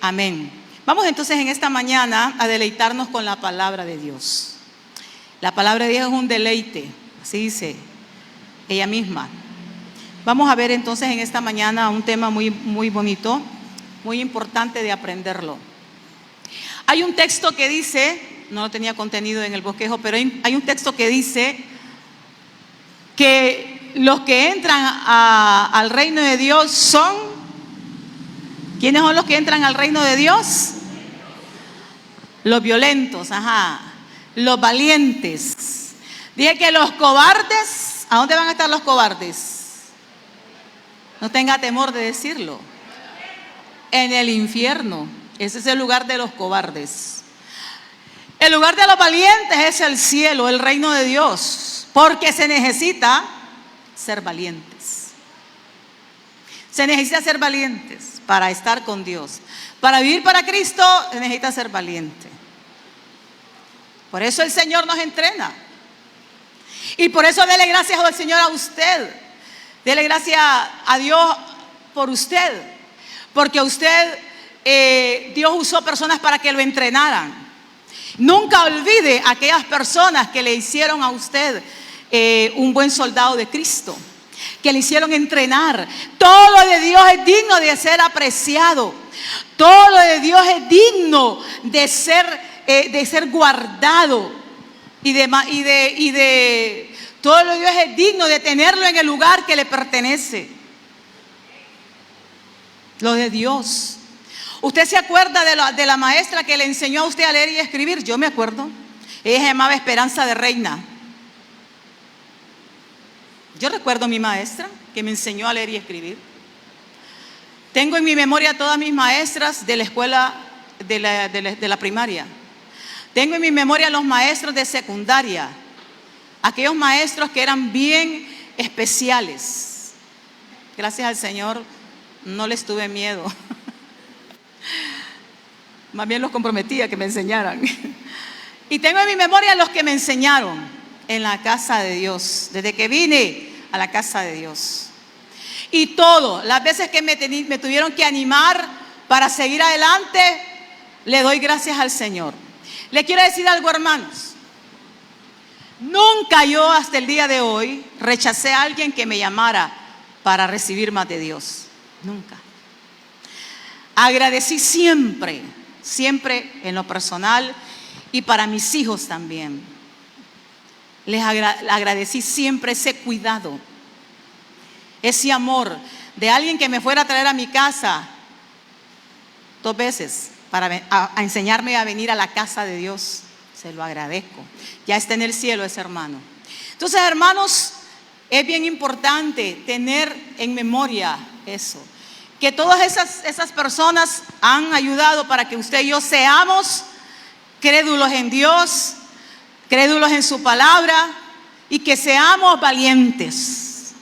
Amén. Vamos entonces en esta mañana a deleitarnos con la palabra de Dios. La palabra de Dios es un deleite, así dice ella misma. Vamos a ver entonces en esta mañana un tema muy bonito, muy importante de aprenderlo. Hay un texto que dice, no lo tenía contenido en el bosquejo, pero hay un texto que dice que los que entran al reino de Dios son, ¿quiénes son los que entran al reino de Dios? Los violentos, los valientes. Dije que los cobardes, ¿a dónde van a estar los cobardes? No tenga temor de decirlo. En el infierno. Ese es el lugar de los cobardes. El lugar de los valientes es el cielo, el reino de Dios. Porque se necesita ser valientes. Se necesita ser valientes para estar con Dios. Para vivir para Cristo se necesita ser valiente. Por eso el Señor nos entrena. Y por eso dele gracias al Señor a usted. Dele gracias a Dios por usted. Porque usted, Dios usó personas para que lo entrenaran. Nunca olvide a aquellas personas que le hicieron a usted un buen soldado de Cristo. Que le hicieron entrenar. Todo lo de Dios es digno de ser apreciado. Todo lo de Dios es digno de ser guardado. Todo lo de Dios es digno de tenerlo en el lugar que le pertenece. Lo de Dios. ¿Usted se acuerda de la maestra que le enseñó a usted a leer y a escribir? Yo me acuerdo. Ella se llamaba Esperanza de Reina. Yo recuerdo a mi maestra que me enseñó a leer y escribir. Tengo en mi memoria todas mis maestras de la escuela de la primaria. Tengo en mi memoria los maestros de secundaria. Aquellos maestros que eran bien especiales. Gracias al Señor no les tuve miedo. Más bien los comprometía a que me enseñaran. Y tengo en mi memoria los que me enseñaron en la casa de Dios, desde que vine a la casa de Dios. Y todo, las veces que me tuvieron que animar para seguir adelante, le doy gracias al Señor. Le quiero decir algo, hermanos. Nunca yo hasta el día de hoy rechacé a alguien que me llamara para recibir más de Dios. Nunca. Agradecí siempre en lo personal y para mis hijos también. Les agradecí siempre ese cuidado, ese amor de alguien que me fuera a traer a mi casa 2 veces a enseñarme a venir a la casa de Dios. Se lo agradezco. Ya está en el cielo ese hermano. Entonces, hermanos, es bien importante tener en memoria eso. Que todas esas personas han ayudado para que usted y yo seamos crédulos en Dios, crédulos en su palabra y que seamos valientes.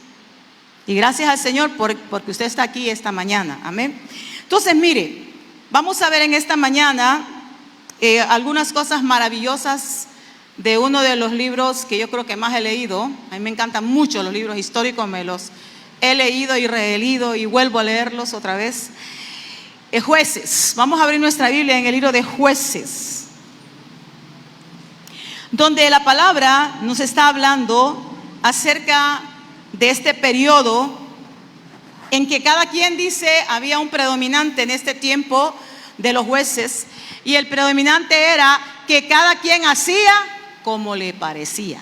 Y gracias al Señor porque usted está aquí esta mañana. Amén. Entonces, mire, vamos a ver en esta mañana algunas cosas maravillosas de uno de los libros que yo creo que más he leído. A mí me encantan mucho los libros históricos, me los he leído y releído y vuelvo a leerlos otra vez. Jueces. Vamos a abrir nuestra Biblia en el libro de Jueces, donde la palabra nos está hablando acerca de este periodo en que cada quien dice había un predominante en este tiempo de los jueces, y el predominante era que cada quien hacía como le parecía.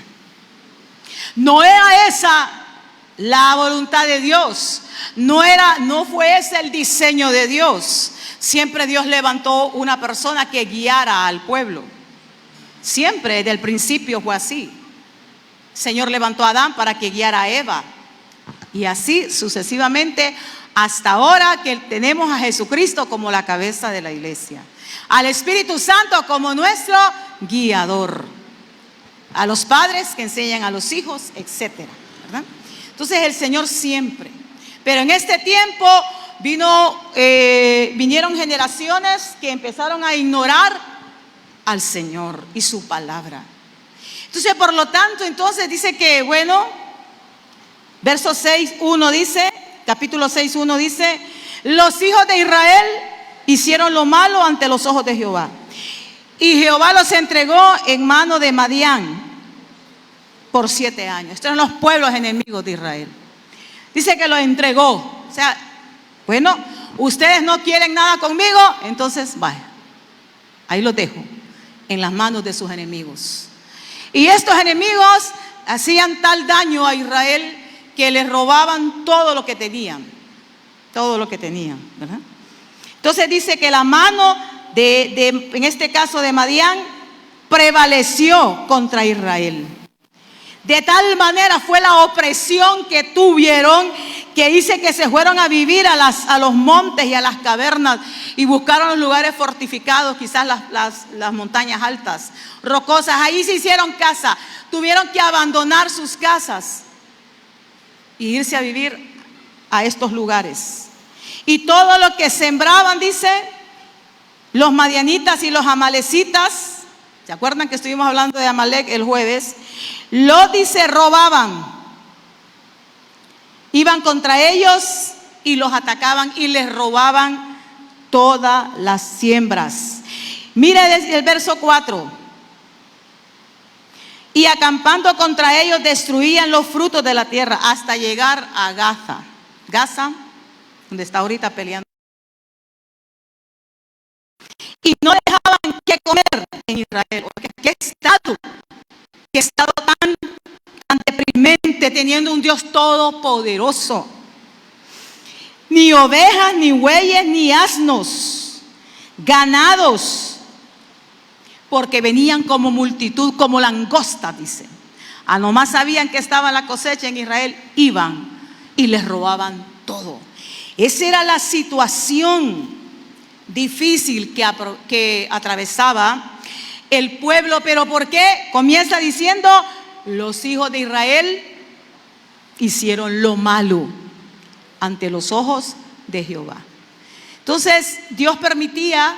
No era esa la voluntad de Dios, no fue ese el diseño de Dios. Siempre Dios levantó una persona que guiara al pueblo. Siempre, desde el principio fue así. El Señor levantó a Adán para que guiara a Eva. Y así sucesivamente hasta ahora que tenemos a Jesucristo como la cabeza de la iglesia. Al Espíritu Santo como nuestro guiador. A los padres que enseñan a los hijos, etcétera, ¿verdad? Entonces el Señor siempre. Pero en este tiempo vinieron generaciones que empezaron a ignorar al Señor y su palabra. Entonces, por lo tanto, entonces dice que, bueno, verso 6:1 dice, capítulo 6:1 dice: los hijos de Israel hicieron lo malo ante los ojos de Jehová. Y Jehová los entregó en mano de Madián por 7 años. Estos eran los pueblos enemigos de Israel. Dice que los entregó. O sea, bueno, ustedes no quieren nada conmigo, entonces vaya, ahí los dejo en las manos de sus enemigos. Y estos enemigos hacían tal daño a Israel que les robaban todo lo que tenían. Todo lo que tenían, ¿verdad? Entonces dice que la mano en este caso de Madián, prevaleció contra Israel. De tal manera fue la opresión que tuvieron, que dice que se fueron a vivir a los montes y a las cavernas y buscaron los lugares fortificados, quizás las montañas altas, rocosas. Ahí se hicieron casa. Tuvieron que abandonar sus casas y irse a vivir a estos lugares. Y todo lo que sembraban, dice, los madianitas y los amalecitas, ¿se acuerdan que estuvimos hablando de Amalec el jueves? Lo dice, robaban. Iban contra ellos y los atacaban y les robaban todas las siembras. Mire desde el verso 4. Y acampando contra ellos destruían los frutos de la tierra hasta llegar a Gaza. Gaza, donde está ahorita peleando. Y no dejaban que comer en Israel. ¿Qué estado tan deprimente, teniendo un Dios todopoderoso? Ni ovejas, ni bueyes, ni asnos, ganados, porque venían como multitud, como langostas, dice. A nomás sabían que estaba la cosecha en Israel, iban y les robaban todo. Esa era la situación difícil que atravesaba el pueblo. ¿Pero por qué? Comienza diciendo, los hijos de Israel hicieron lo malo ante los ojos de Jehová. Entonces Dios permitía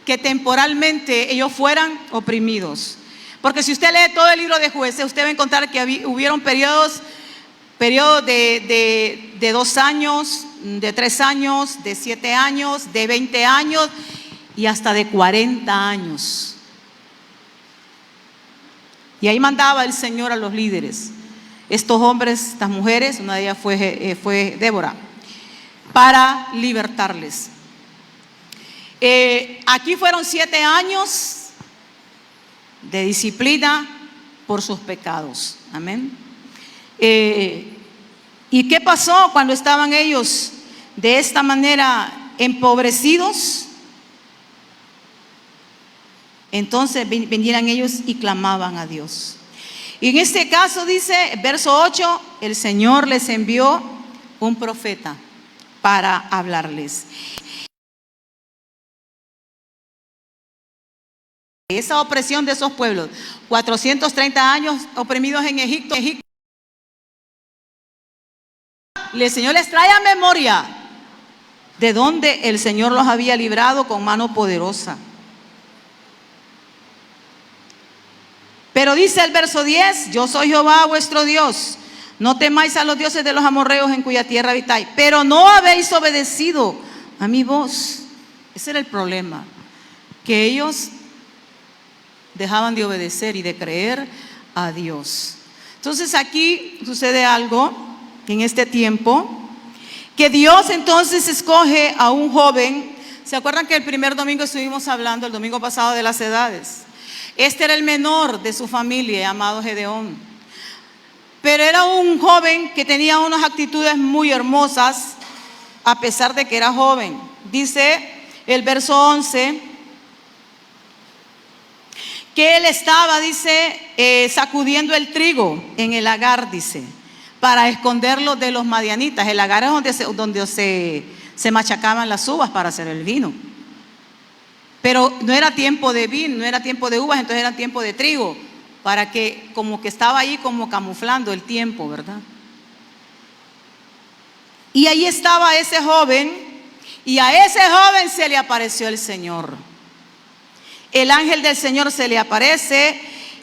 que temporalmente ellos fueran oprimidos, porque si usted lee todo el libro de Jueces, usted va a encontrar que hubieron periodos de 2 años, de 3 años, de 7 años, de 20 años y hasta de 40 años. Y ahí mandaba el Señor a los líderes, estos hombres, estas mujeres, una de ellas fue Débora, para libertarles. Aquí fueron 7 años de disciplina por sus pecados. Amén. ¿Y qué pasó cuando estaban ellos de esta manera empobrecidos? Entonces vinieran ellos y clamaban a Dios. Y en este caso dice, verso 8, el Señor les envió un profeta para hablarles. Esa opresión de esos pueblos, 430 años oprimidos en Egipto. El Señor les trae a memoria de donde el Señor los había librado con mano poderosa. Pero dice el verso 10, yo soy Jehová vuestro Dios, no temáis a los dioses de los amorreos en cuya tierra habitáis, pero no habéis obedecido a mi voz. Ese era el problema, que ellos dejaban de obedecer y de creer a Dios. Entonces aquí sucede algo en este tiempo, que Dios entonces escoge a un joven. ¿Se acuerdan que el primer domingo estuvimos hablando, el domingo pasado, de las edades? Este era el menor de su familia, llamado Gedeón. Pero era un joven que tenía unas actitudes muy hermosas, a pesar de que era joven. Dice el verso 11, que él estaba, dice, sacudiendo el trigo en el lagar, dice, para esconderlo de los madianitas. El lagar es donde se machacaban las uvas para hacer el vino. Pero no era tiempo de vino, no era tiempo de uvas, entonces era tiempo de trigo, para que como que estaba ahí como camuflando el tiempo, ¿verdad? Y ahí estaba ese joven, y a ese joven se le apareció el Señor. El ángel del Señor se le aparece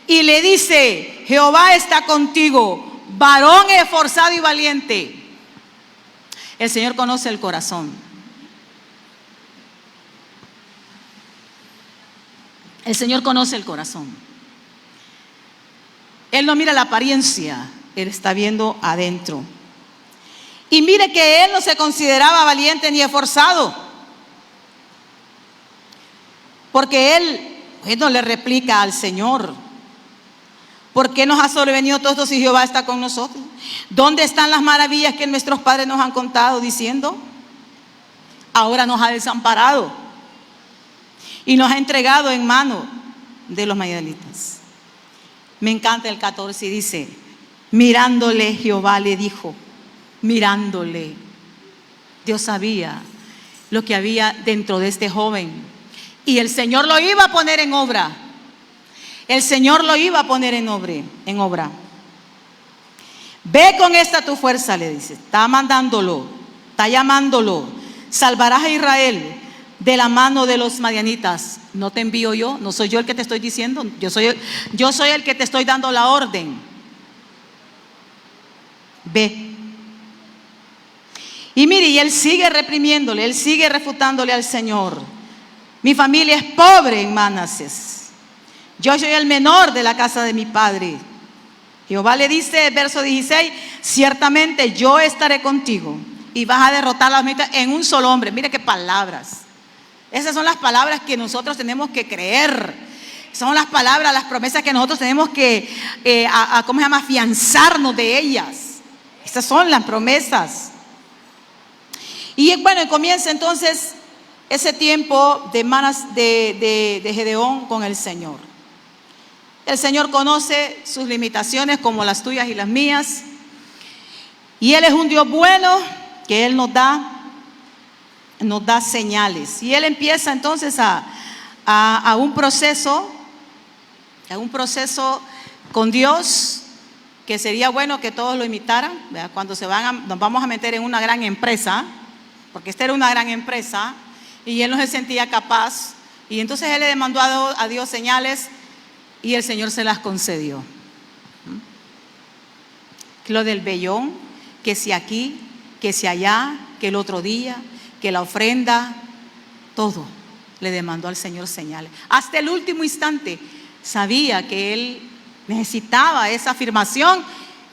y le dice, Jehová está contigo, varón esforzado y valiente. El Señor conoce el corazón. El Señor conoce el corazón. Él no mira la apariencia, Él está viendo adentro. Y mire que él no se consideraba valiente ni esforzado, porque él no le replica al Señor: ¿por qué nos ha sobrevenido todo esto si Jehová está con nosotros? ¿Dónde están las maravillas que nuestros padres nos han contado diciendo? Ahora nos ha desamparado y nos ha entregado en mano de los madianitas. Me encanta el 14 y dice: mirándole Jehová le dijo, mirándole. Dios sabía lo que había dentro de este joven y el Señor lo iba a poner en obra. El Señor lo iba a poner en obra. Ve con esta tu fuerza, le dice. Está mandándolo, está llamándolo. Salvarás a Israel de la mano de los madianitas. No te envío yo, no soy yo el que te estoy diciendo, yo soy el que te estoy dando la orden. Ve. Y mire, y él sigue reprimiéndole, él sigue refutándole al Señor. Mi familia es pobre en Manasés. Yo soy el menor de la casa de mi padre. Jehová le dice, verso 16: ciertamente yo estaré contigo y vas a derrotar a las madianitas en un solo hombre. Mire qué palabras. Esas son las palabras que nosotros tenemos que creer. Son las palabras, las promesas que nosotros tenemos que, afianzarnos de ellas. Esas son las promesas. Y bueno, comienza entonces ese tiempo de Gedeón con el Señor. El Señor conoce sus limitaciones como las tuyas y las mías. Y Él es un Dios bueno, que Él nos da señales. Y Él empieza entonces a un proceso con Dios, que sería bueno que todos lo imitaran, ¿verdad? Cuando nos vamos a meter en una gran empresa, porque esta era una gran empresa, y él no se sentía capaz, y entonces él le demandó a Dios señales, y el Señor se las concedió. Lo del vellón, que si aquí, que si allá, que el otro día, que la ofrenda, todo le demandó al Señor señales. Hasta el último instante sabía que él necesitaba esa afirmación,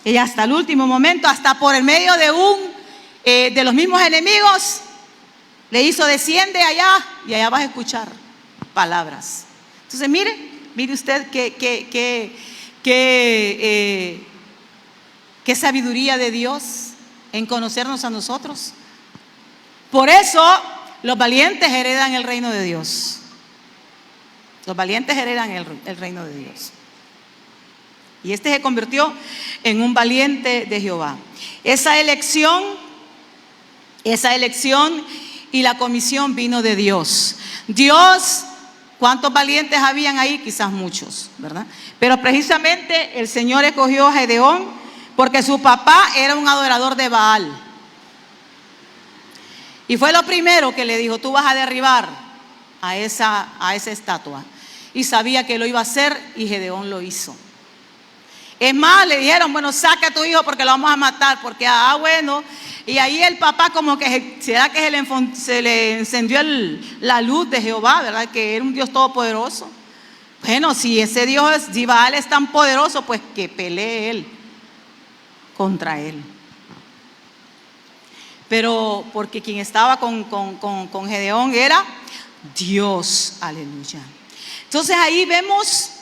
y hasta el último momento, hasta por el medio de los mismos enemigos, le hizo: desciende allá y allá vas a escuchar palabras. Entonces mire usted qué sabiduría de Dios en conocernos a nosotros. Por eso los valientes heredan el reino de Dios. Los valientes heredan el reino de Dios. Y este se convirtió en un valiente de Jehová. Esa elección y la comisión vino de Dios. Dios, ¿cuántos valientes habían ahí? Quizás muchos, ¿verdad? Pero precisamente el Señor escogió a Gedeón porque su papá era un adorador de Baal. Y fue lo primero que le dijo: tú vas a derribar a esa estatua. Y sabía que lo iba a hacer, y Gedeón lo hizo. Es más, le dijeron: bueno, saca a tu hijo porque lo vamos a matar, porque bueno. Y ahí el papá como que, ¿será que se le encendió la luz de Jehová, verdad? Que era un Dios todopoderoso. Bueno, si ese Dios, si Baal es tan poderoso, pues que pelee él contra él. Pero porque quien estaba con Gedeón era Dios, aleluya. Entonces ahí vemos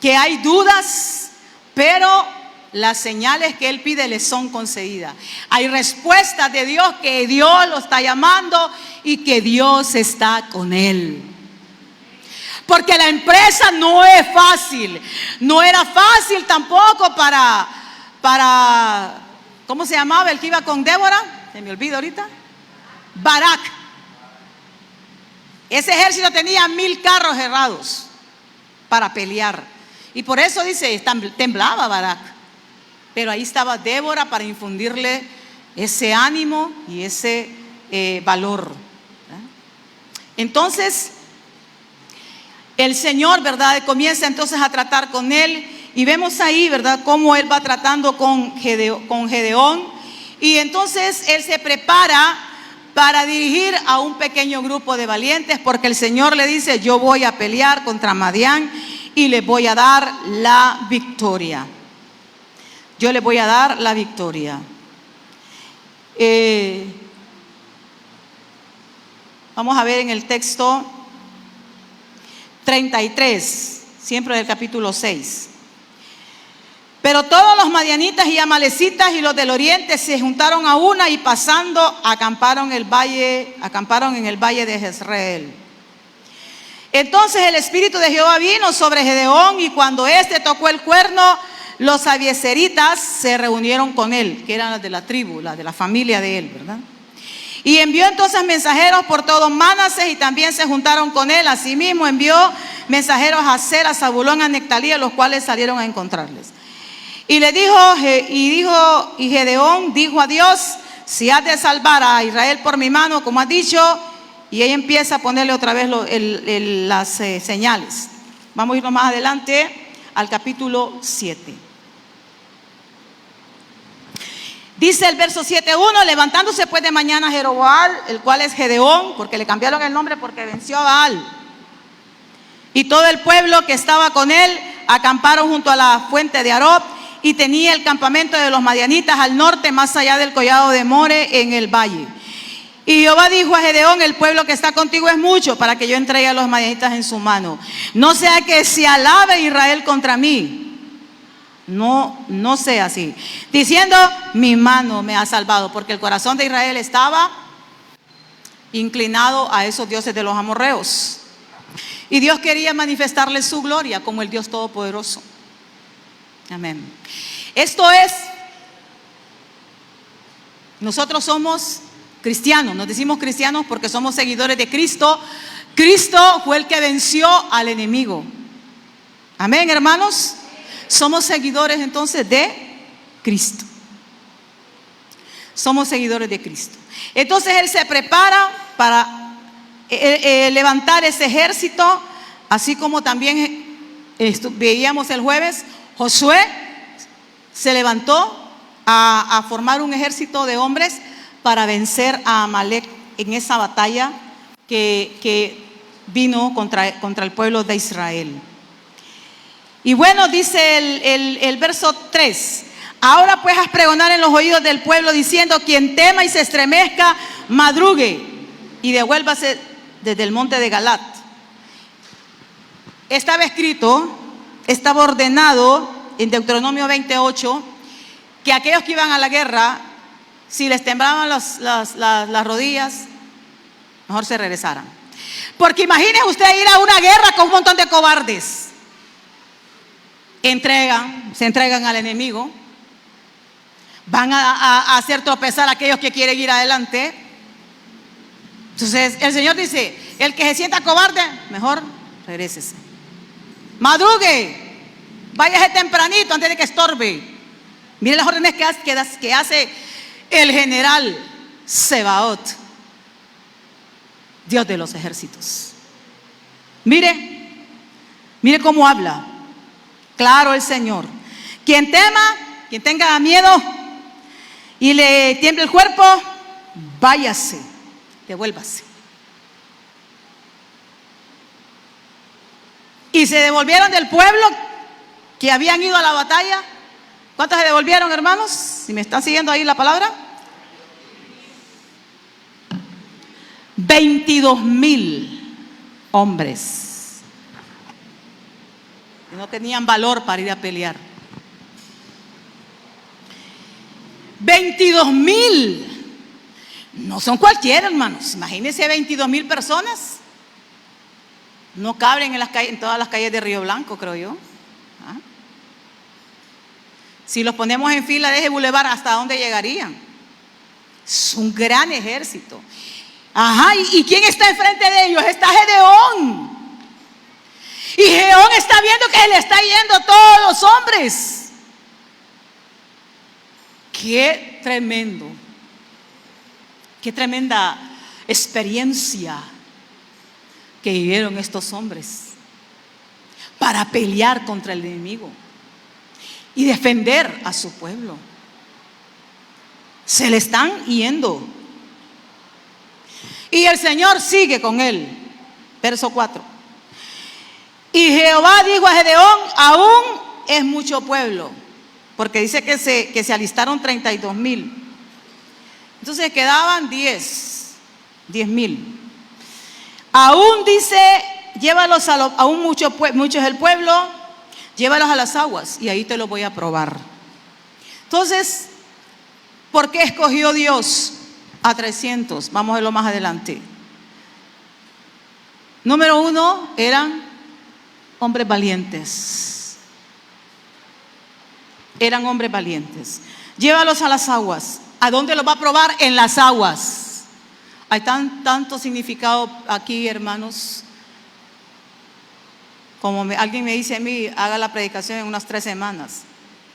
que hay dudas, pero las señales que él pide le son concedidas. Hay respuestas de Dios, que Dios lo está llamando y que Dios está con él. Porque la empresa no es fácil. No era fácil tampoco para ¿cómo se llamaba el que iba con Débora? Se me olvida ahorita. Barak. Ese ejército tenía 1000 carros herrados para pelear. Y por eso dice, temblaba Barak. Pero ahí estaba Débora para infundirle ese ánimo y ese valor. Entonces, el Señor, ¿verdad?, comienza entonces a tratar con él. Y vemos ahí, ¿verdad?, cómo él va tratando con Gedeón. Y entonces él se prepara para dirigir a un pequeño grupo de valientes, porque el Señor le dice: yo voy a pelear contra Madián y les voy a dar la victoria. Yo les voy a dar la victoria. Vamos a ver en el texto 33, siempre del capítulo 6. Pero todos los madianitas y amalecitas y los del oriente se juntaron a una y pasando acamparon en el valle de Jezreel. Entonces el Espíritu de Jehová vino sobre Gedeón, y cuando éste tocó el cuerno, los abiezeritas se reunieron con él, que eran las de la tribu, las de la familia de él, ¿verdad? Y envió entonces mensajeros por todo Manases, y también se juntaron con él. Asimismo envió mensajeros a Aser, a Zabulón, a Nectalí, los cuales salieron a encontrarles. Y Gedeón dijo a Dios: si has de salvar a Israel por mi mano, como has dicho. Y ella empieza a ponerle otra vez las señales. Vamos a irnos más adelante al capítulo 7. Dice el verso 7:1: levantándose pues de mañana Jeroboam, el cual es Gedeón, porque le cambiaron el nombre porque venció a Baal, y todo el pueblo que estaba con él acamparon junto a la fuente de Arob, y tenía el campamento de los madianitas al norte, más allá del collado de More, en el valle. Y Jehová dijo a Gedeón: el pueblo que está contigo es mucho para que yo entregue a los madianitas en su mano. No sea que se alabe Israel contra mí. No sea así, diciendo: mi mano me ha salvado, porque el corazón de Israel estaba inclinado a esos dioses de los amorreos. Y Dios quería manifestarle su gloria como el Dios Todopoderoso. Amén. Esto es, nosotros somos cristianos, nos decimos cristianos porque somos seguidores de Cristo. Cristo fue el que venció al enemigo. Amén, hermanos. Somos seguidores entonces de Cristo. Somos seguidores de Cristo. Entonces Él se prepara para levantar ese ejército, así como también veíamos el jueves. Josué se levantó a formar un ejército de hombres para vencer a Amalek en esa batalla que vino contra el pueblo de Israel. Y bueno, dice el verso 3: ahora pues haz pregonar en los oídos del pueblo, diciendo: quien tema y se estremezca, madrugue y devuélvase desde el monte de Galat. Estaba escrito, estaba ordenado en Deuteronomio 28, que aquellos que iban a la guerra, si les temblaban las rodillas, mejor se regresaran. Porque imagine usted ir a una guerra con un montón de cobardes. Se entregan al enemigo, van a hacer tropezar a aquellos que quieren ir adelante. Entonces el Señor dice: el que se sienta cobarde, mejor regrésese. Madrugue, váyase tempranito antes de que estorbe. Mire las órdenes que hace el general Sebaot, Dios de los ejércitos. Mire cómo habla. Claro, el Señor: quien tema, quien tenga miedo y le tiemble el cuerpo, váyase, devuélvase. Y se devolvieron del pueblo que habían ido a la batalla. ¿Cuántos se devolvieron, hermanos? Si me están siguiendo ahí la palabra. 22,000 hombres. No tenían valor para ir a pelear. 22,000. No son cualquiera, hermanos. Imagínense 22,000 personas. No caben en todas las calles de Río Blanco, creo yo. ¿Ah? Si los ponemos en fila de ese bulevar, ¿hasta dónde llegarían? Es un gran ejército. Ajá, ¿y quién está enfrente de ellos? Está Gedeón. Y Gedeón está viendo que le está yendo a todos los hombres. Qué tremendo. Qué tremenda experiencia que vivieron estos hombres para pelear contra el enemigo y defender a su pueblo. Se le están yendo. Y el Señor sigue con él. Verso 4. Y Jehová dijo a Gedeón: aún es mucho pueblo, porque dice que se alistaron 32,000. Entonces quedaban 10,000. Aún dice: llévalos aún mucho es el pueblo, llévalos a las aguas y ahí te lo voy a probar. Entonces, ¿por qué escogió Dios a 300? Vamos a verlo más adelante. Número 1, eran hombres valientes. Eran hombres valientes. Llévalos a las aguas. ¿A dónde los va a probar? En las aguas. Hay tanto significado aquí, hermanos. Como alguien me dice a mí, haga la predicación en unas 3 semanas.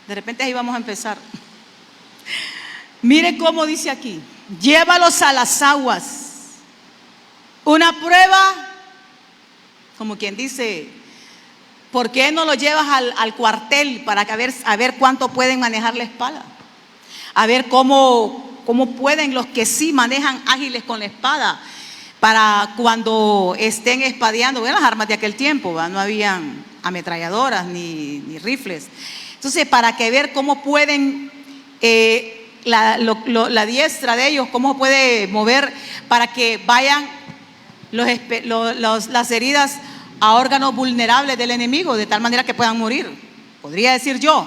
De repente ahí vamos a empezar. Mire cómo dice aquí: llévalos a las aguas. Una prueba, como quien dice, ¿por qué no lo llevas al cuartel para a ver cuánto pueden manejar la espada? A ver cómo pueden los que sí manejan ágiles con la espada, para cuando estén espadeando. Eran las armas de aquel tiempo, ¿va? No habían ametralladoras ni rifles. Entonces, para que ver cómo pueden, la diestra de ellos, cómo puede mover para que vayan las heridas a órganos vulnerables del enemigo, de tal manera que puedan morir. Podría decir yo,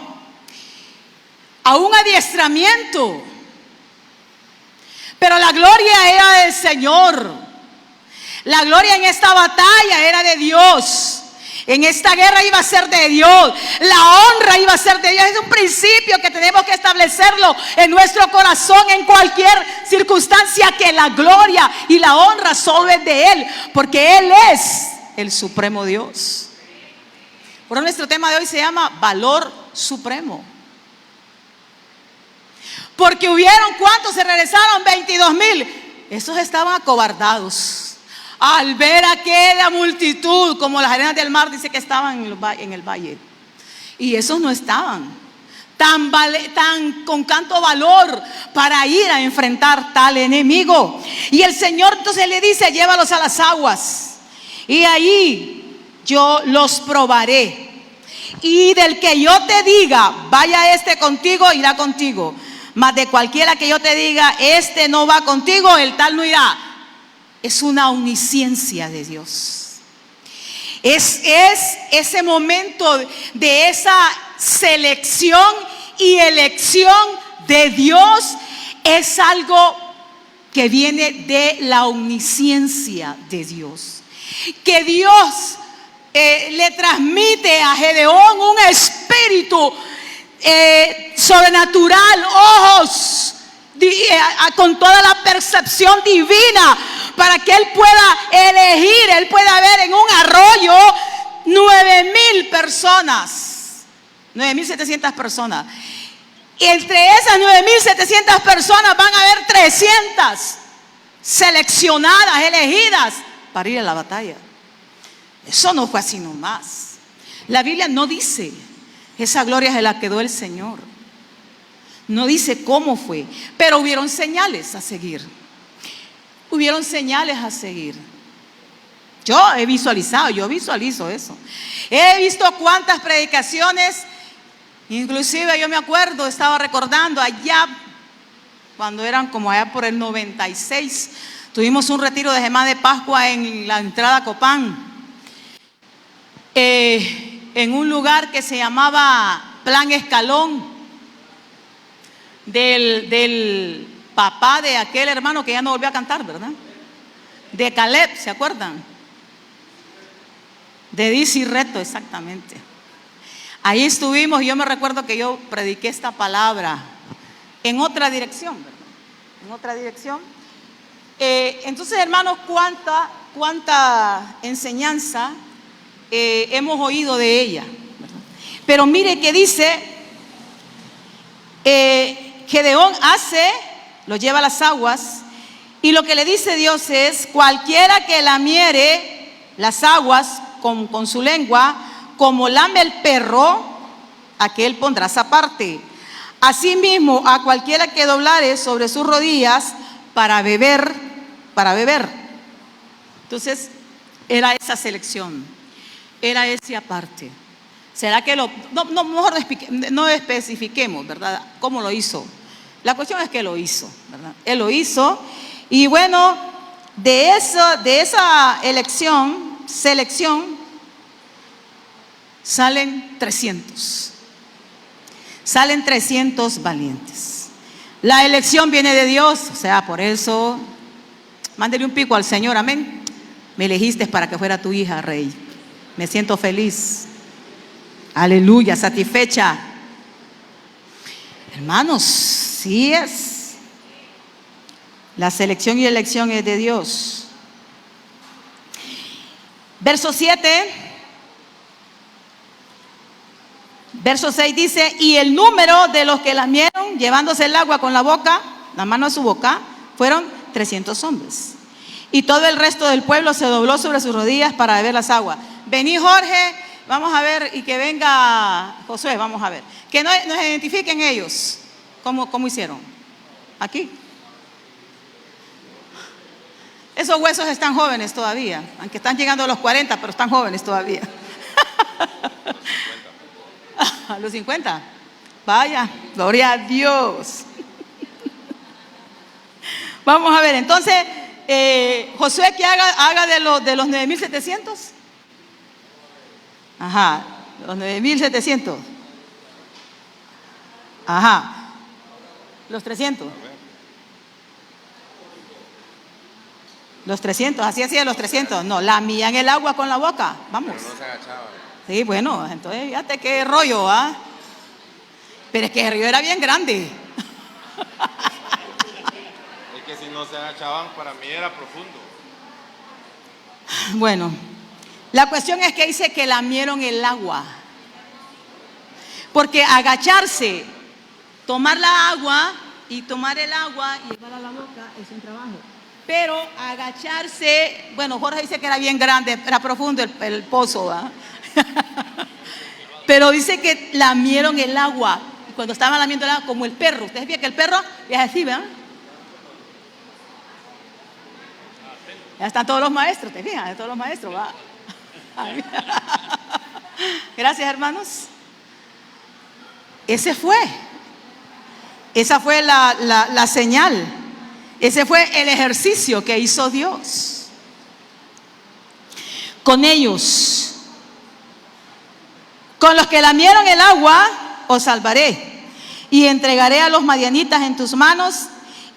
a un adiestramiento. Pero la gloria era del Señor. La gloria en esta batalla era de Dios. En esta guerra iba a ser de Dios. La honra iba a ser de Dios. Es un principio que tenemos que establecerlo en nuestro corazón en cualquier circunstancia, que la gloria y la honra solo es de Él, porque Él es el supremo Dios. Por eso nuestro tema de hoy se llama valor supremo. Porque hubieron, ¿cuántos se regresaron? 22,000. Esos estaban acobardados al ver aquella multitud, como las arenas del mar, dice que estaban en el valle. Y esos no estaban tan con tanto valor para ir a enfrentar tal enemigo. Y el Señor entonces le dice: llévalos a las aguas y ahí yo los probaré. Y del que yo te diga, vaya este contigo, irá contigo. Mas de cualquiera que yo te diga, este no va contigo, el tal no irá. Es una omnisciencia de Dios. Es ese momento de esa selección y elección de Dios. Es algo que viene de la omnisciencia de Dios. Que Dios le transmite a Gedeón un espíritu sobrenatural, ojos con toda la percepción divina, para que él pueda elegir, él pueda ver en un arroyo 9,000 personas, 9,700 personas. Y entre esas 9,700 personas van a haber 300 seleccionadas, elegidas para ir a la batalla. Eso no fue así nomás. La Biblia no dice. Esa gloria se la quedó el Señor. No dice cómo fue, pero hubieron señales a seguir. Hubieron señales a seguir. Yo visualizo eso. He visto cuántas predicaciones, inclusive yo me acuerdo, estaba recordando allá, cuando eran como allá por el 96, tuvimos un retiro de Semana de Pascua en la entrada a Copán. En un lugar que se llamaba Plan Escalón, del papá de aquel hermano que ya no volvió a cantar, ¿verdad? De Caleb, ¿se acuerdan? De Dice Reto, exactamente. Ahí estuvimos. Yo me recuerdo que yo prediqué esta palabra en otra dirección, ¿verdad? En otra dirección. Entonces, hermanos, cuánta enseñanza hemos oído de ella, ¿verdad? Pero mire que dice, Gedeón lo lleva a las aguas, y lo que le dice Dios es: cualquiera que lamiere las aguas con su lengua, como lame el perro, aquel pondrás aparte. Asimismo, a cualquiera que doblare sobre sus rodillas para beber, Entonces, era esa selección, era ese aparte. ¿Será que mejor no especifiquemos, ¿verdad?, cómo lo hizo? La cuestión es que lo hizo, ¿verdad? Él lo hizo. Y bueno, de esa selección, salen 300. Salen 300 valientes. La elección viene de Dios, o sea, por eso, mándele un pico al Señor, amén. Me elegiste para que fuera tu hija, Rey. Me siento feliz. Aleluya, satisfecha. Hermanos, sí es. La selección y elección es de Dios. Verso 7. Verso 6 dice: y el número de los que lamieron, llevándose el agua con la boca, la mano a su boca, fueron 300 hombres. Y todo el resto del pueblo se dobló sobre sus rodillas para beber las aguas. Vení, Jorge, vamos a ver, y que venga Josué, vamos a ver. Que nos identifiquen ellos. ¿Cómo hicieron? Aquí. Esos huesos están jóvenes todavía, aunque están llegando a los 40, pero están jóvenes todavía. A los 50. Vaya, gloria a Dios. Vamos a ver, entonces, Josué, que haga de los 9,700. Ajá, los 9,700. Ajá, los 300. Los 300, así hacía los 300. No, lamían el agua con la boca. Vamos. Pero no se agachaban. Sí, bueno, entonces fíjate qué rollo, ¿ah? Pero es que el río era bien grande. Es que si no se agachaban, para mí era profundo. Bueno, la cuestión es que dice que lamieron el agua. Porque agacharse, tomar la agua y tomar el agua y llevarla a la boca es un trabajo. Pero agacharse, bueno, Jorge dice que era bien grande, era profundo el pozo, ¿verdad? Pero dice que lamieron el agua. Y cuando estaban lamiendo el agua, como el perro. Ustedes ven que el perro es así, ¿verdad? Ya están todos los maestros, te fijas, todos los maestros, ¿va? Gracias, hermanos. Esa fue la señal. Ese fue el ejercicio que hizo Dios con ellos. Con los que lamieron el agua os salvaré y entregaré a los madianitas en tus manos,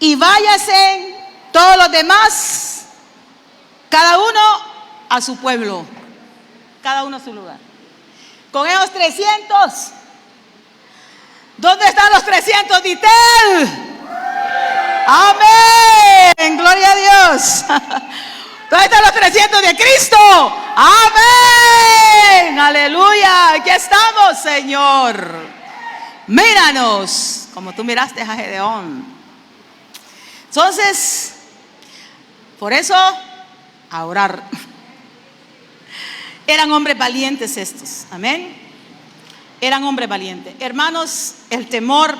y váyase todos los demás, cada uno a su pueblo, cada uno a su lugar. Con esos 300, ¿dónde están los 300 de Itel? Amén, gloria a Dios. ¿Dónde están los 300 de Cristo? Amén, aleluya. Aquí estamos, Señor. Míranos como tú miraste a Gedeón. Entonces, por eso, a orar. Eran hombres valientes estos, amén. Eran hombres valientes. Hermanos, el temor,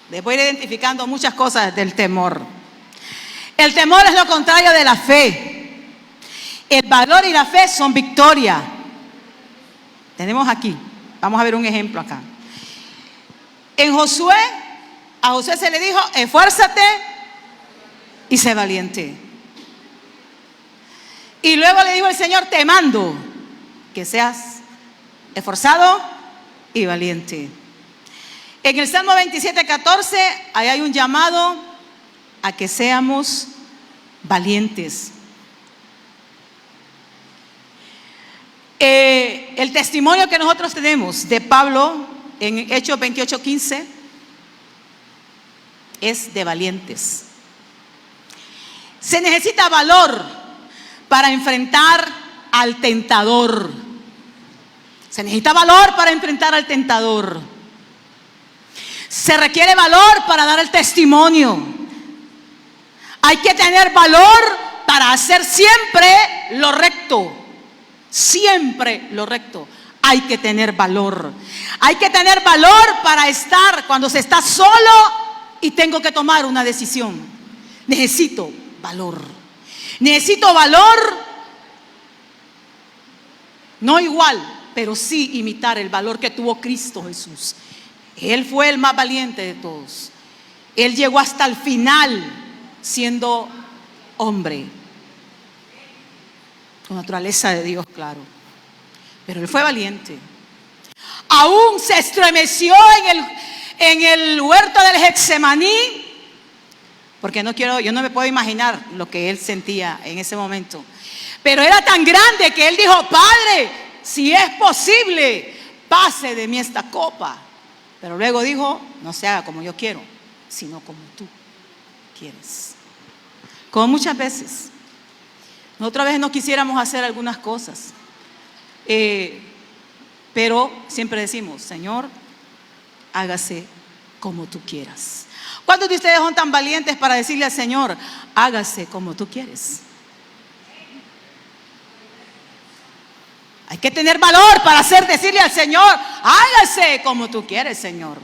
les voy a ir identificando muchas cosas del temor. El temor es lo contrario de la fe. El valor y la fe son victoria. Tenemos aquí, vamos a ver un ejemplo acá. En Josué, a Josué se le dijo: esfuérzate y sé valiente. Y luego le dijo el Señor: te mando que seas esforzado y valiente. En el Salmo 27:14, ahí hay un llamado a que seamos valientes. El testimonio que nosotros tenemos de Pablo en Hechos 28:15 es de valientes. Se necesita valor para enfrentar al tentador. Se necesita valor para enfrentar al tentador. Se requiere valor para dar el testimonio. Hay que tener valor para hacer siempre lo recto. Siempre lo recto. Hay que tener valor. Hay que tener valor para estar cuando se está solo y tengo que tomar una decisión. Necesito valor. Necesito valor No igual, pero sí imitar el valor que tuvo Cristo Jesús. Él fue el más valiente de todos. Él llegó hasta el final siendo hombre, con naturaleza de Dios, claro. Pero él fue valiente. Aún se estremeció en el huerto del Getsemaní, porque yo no me puedo imaginar lo que él sentía en ese momento. Pero era tan grande que él dijo: Padre, si es posible, pase de mí esta copa. Pero luego dijo: no se haga como yo quiero, sino como tú quieres. Como muchas veces nosotros a veces no quisiéramos hacer algunas cosas, pero siempre decimos: Señor, hágase como tú quieras. ¿Cuántos de ustedes son tan valientes para decirle al Señor: hágase como tú quieres? Hay que tener valor para decirle al Señor: hágase como tú quieres, Señor.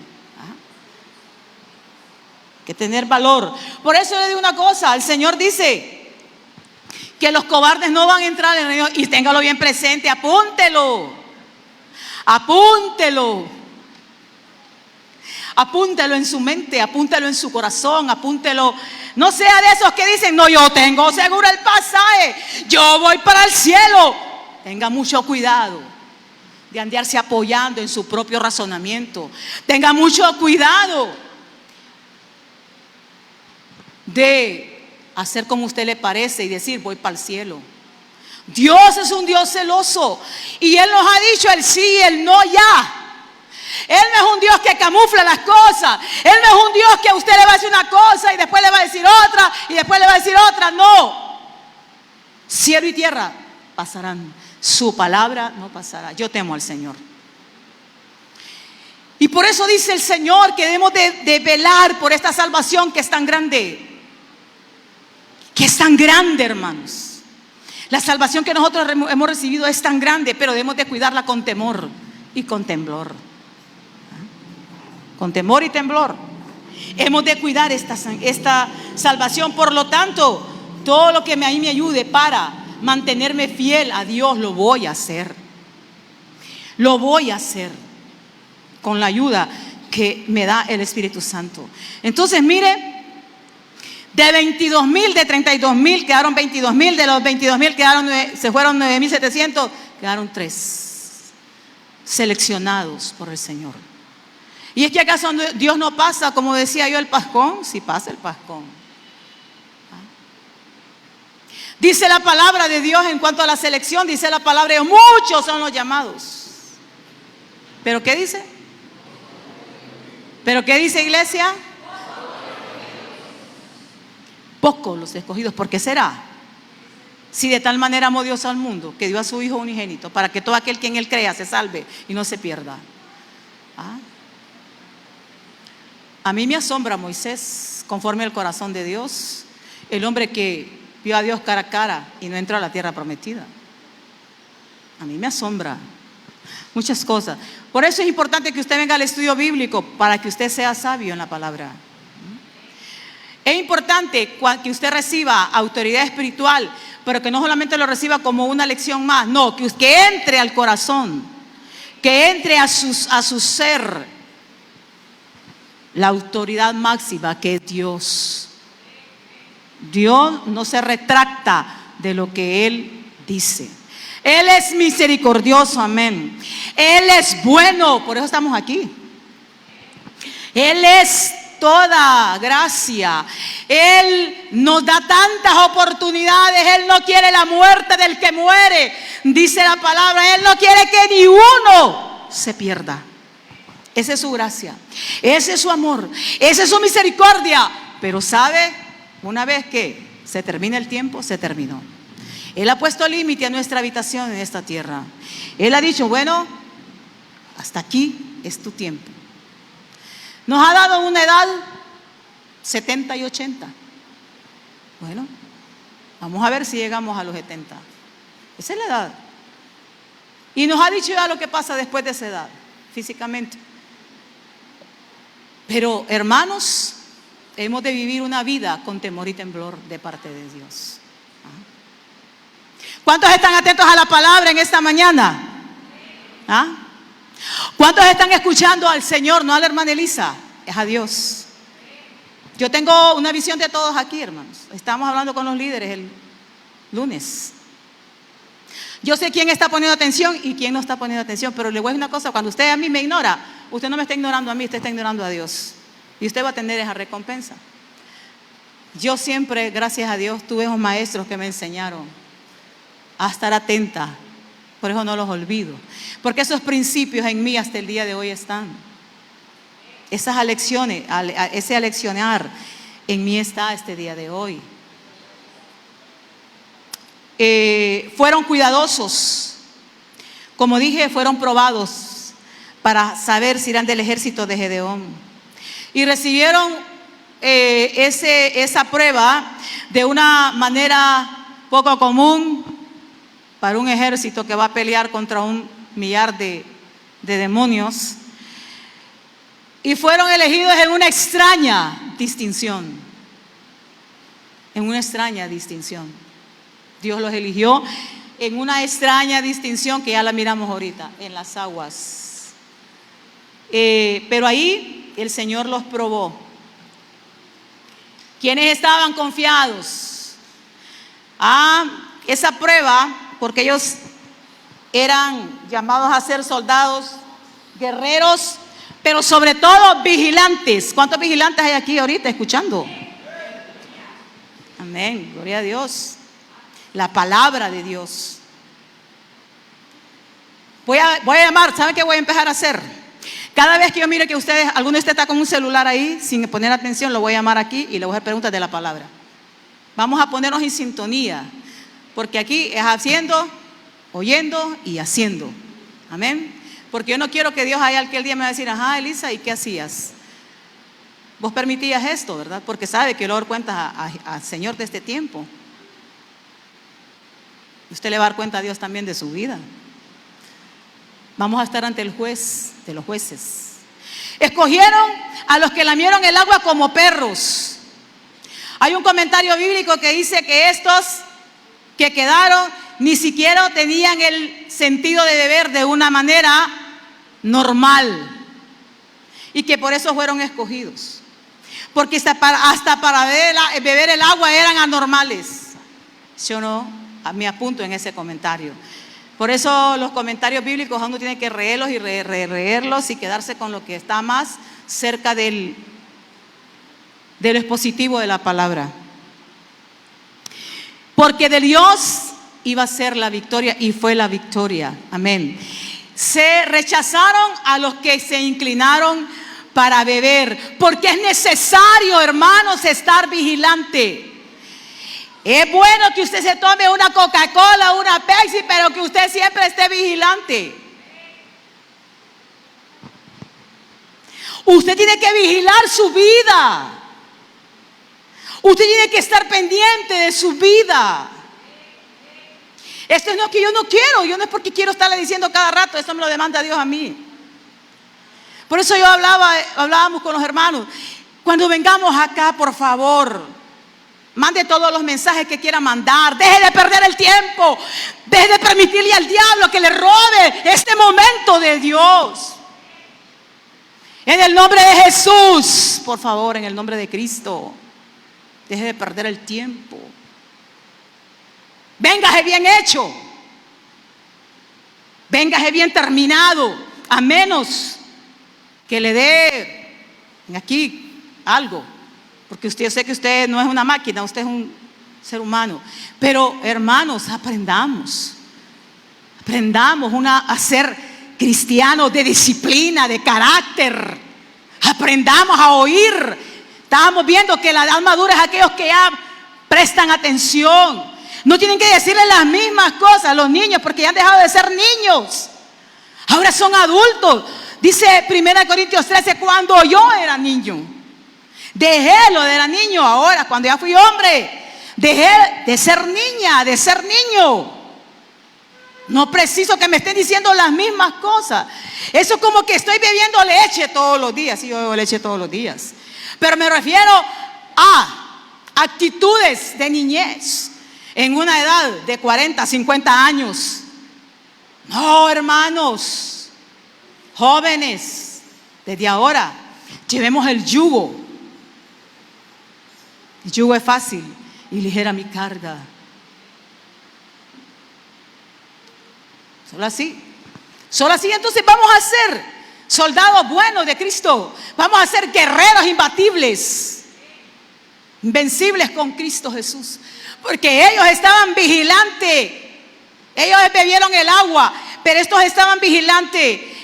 Hay que tener valor. Por eso le digo una cosa: el Señor dice que los cobardes no van a entrar en el reino. Y téngalo bien presente, apúntelo. Apúntelo en su mente, apúntelo en su corazón, apúntelo. No sea de esos que dicen: no, yo tengo seguro el pasaje, yo voy para el cielo. Tenga mucho cuidado de andarse apoyando en su propio razonamiento. Tenga mucho cuidado de hacer como a usted le parece y decir: voy para el cielo. Dios es un Dios celoso y Él nos ha dicho el sí y el no ya. Él no es un Dios que camufla las cosas. Él no es un Dios que a usted le va a decir una cosa y después le va a decir otra y después le va a decir otra. No. Cielo y tierra pasarán, su palabra no pasará. Yo temo al Señor. Y por eso dice el Señor que debemos de velar por esta salvación que es tan grande. Que es tan grande, hermanos. La salvación que nosotros hemos recibido es tan grande, pero debemos de cuidarla con temor y con temblor. Con temor y temblor. Hemos de cuidar esta salvación. Por lo tanto, todo lo que a mí me ayude para mantenerme fiel a Dios, lo voy a hacer. Lo voy a hacer con la ayuda que me da el Espíritu Santo. Entonces, mire, de 22,000, de 32,000 quedaron 22,000, de los 22,000 se fueron 9,700, quedaron 3 seleccionados por el Señor. ¿Y es que acaso Dios no pasa, como decía yo, el pascón? Sí pasa el pascón. Dice la palabra de Dios en cuanto a la selección, dice la palabra de Dios: muchos son los llamados. ¿Pero qué dice? ¿Pero qué dice, iglesia? Pocos los escogidos. ¿Por qué será? Si de tal manera amó Dios al mundo, que dio a su Hijo unigénito, para que todo aquel que en Él crea se salve y no se pierda. A mí me asombra Moisés, conforme al corazón de Dios, el hombre que vio a Dios cara a cara y no entró a la tierra prometida. A mí me asombra muchas cosas. Por eso es importante que usted venga al estudio bíblico, para que usted sea sabio en la palabra. Es importante que usted reciba autoridad espiritual, pero que no solamente lo reciba como una lección más, no, que entre al corazón, que entre a su ser la autoridad máxima, que es Dios. Dios no se retracta de lo que Él dice. Él es misericordioso, amén. Él es bueno, por eso estamos aquí. Él es toda gracia. Él nos da tantas oportunidades. Él no quiere la muerte del que muere. Dice la palabra: Él no quiere que ni uno se pierda. Esa es su gracia, ese es su amor, esa es su misericordia. Pero ¿sabe? Una vez que se termina el tiempo, se terminó. Él ha puesto límite a nuestra habitación en esta tierra. Él ha dicho: bueno, hasta aquí es tu tiempo. Nos ha dado una edad 70 y 80. Bueno, vamos a ver si llegamos a los 70. Esa es la edad. Y nos ha dicho ya lo que pasa después de esa edad, físicamente. Pero, hermanos, hemos de vivir una vida con temor y temblor de parte de Dios. ¿Cuántos están atentos a la palabra en esta mañana? ¿Ah? ¿Cuántos están escuchando al Señor, no a la hermana Elisa? Es a Dios. Yo tengo una visión de todos aquí, hermanos. Estamos hablando con los líderes el lunes. Yo sé quién está poniendo atención y quién no está poniendo atención, pero le voy a decir una cosa: cuando usted a mí me ignora, usted no me está ignorando a mí, usted está ignorando a Dios. Y usted va a tener esa recompensa. Yo siempre, gracias a Dios, tuve esos maestros que me enseñaron a estar atenta. Por eso no los olvido. Porque esos principios en mí hasta el día de hoy están. Esas alecciones, ese aleccionar en mí está este día de hoy. Fueron cuidadosos. Como dije, fueron probados para saber si eran del ejército de Gedeón. Y recibieron esa prueba de una manera poco común para un ejército que va a pelear contra 1,000,000 de demonios. Y fueron elegidos en una extraña distinción. En una extraña distinción. Dios los eligió en una extraña distinción que ya la miramos ahorita, en las aguas. Pero ahí el Señor los probó. ¿Quiénes estaban confiados? Esa prueba, porque ellos eran llamados a ser soldados, guerreros, pero sobre todo vigilantes. ¿Cuántos vigilantes hay aquí ahorita escuchando? Amén, gloria a Dios. La palabra de Dios. Voy a llamar, ¿saben qué voy a empezar a hacer? Cada vez que yo mire que alguno de ustedes está con un celular ahí, sin poner atención, lo voy a llamar aquí y le voy a hacer preguntas de la palabra. Vamos a ponernos en sintonía, porque aquí es haciendo, oyendo y haciendo. Amén. Porque yo no quiero que Dios haya aquel día me va a decir: ajá, Elisa, ¿y qué hacías? Vos permitías esto, ¿verdad? Porque sabe que yo le doy cuenta al Señor de este tiempo. Usted le va a dar cuenta a Dios también de su vida. Vamos a estar ante el juez de los jueces. Escogieron a los que lamieron el agua como perros. Hay un comentario bíblico que dice que estos que quedaron ni siquiera tenían el sentido de beber de una manera normal, y que por eso fueron escogidos, porque hasta para beber el agua eran anormales. Yo no me apunto en ese comentario. Por eso los comentarios bíblicos uno tiene que leerlos y releerlos y quedarse con lo que está más cerca de lo expositivo de la palabra. Porque de Dios iba a ser la victoria, y fue la victoria. Amén. Se rechazaron a los que se inclinaron para beber, porque es necesario, hermanos, estar vigilante. Es bueno que usted se tome una Coca-Cola, una Pepsi, pero que usted siempre esté vigilante. Usted tiene que vigilar su vida. Usted tiene que estar pendiente de su vida. Esto no es que yo no quiero, yo no es porque quiero estarle diciendo cada rato, esto me lo demanda Dios a mí. Por eso yo hablábamos con los hermanos: cuando vengamos acá, por favor, mande todos los mensajes que quiera mandar, deje de perder el tiempo, deje de permitirle al diablo que le robe este momento de Dios. En el nombre de Jesús, por favor, en el nombre de Cristo, deje de perder el tiempo. Véngase bien hecho, véngase bien terminado, a menos que le dé aquí algo, porque yo sé que usted no es una máquina, usted es un ser humano. Pero hermanos, aprendamos a ser cristianos de disciplina, de carácter. Aprendamos a oír. Estábamos viendo que la edad madura es aquellos que ya prestan atención. No tienen que decirle las mismas cosas a los niños, porque ya han dejado de ser niños. Ahora son adultos. Dice 1 Corintios 13: cuando yo era niño, dejé lo de era niño. Ahora, cuando ya fui hombre, dejé de ser niña, de ser niño. No preciso que me estén diciendo las mismas cosas. Eso es como que estoy bebiendo leche todos los días. Sí, yo bebo leche todos los días. Pero me refiero a actitudes de niñez en una edad de 40, 50 años. No, hermanos. Jóvenes, desde ahora, llevemos el yugo. El yugo es fácil y ligera mi carga. Solo así. Solo así entonces vamos a ser soldados buenos de Cristo. Vamos a ser guerreros imbatibles, invencibles con Cristo Jesús. Porque ellos estaban vigilantes. Ellos bebieron el agua, pero estos estaban vigilantes.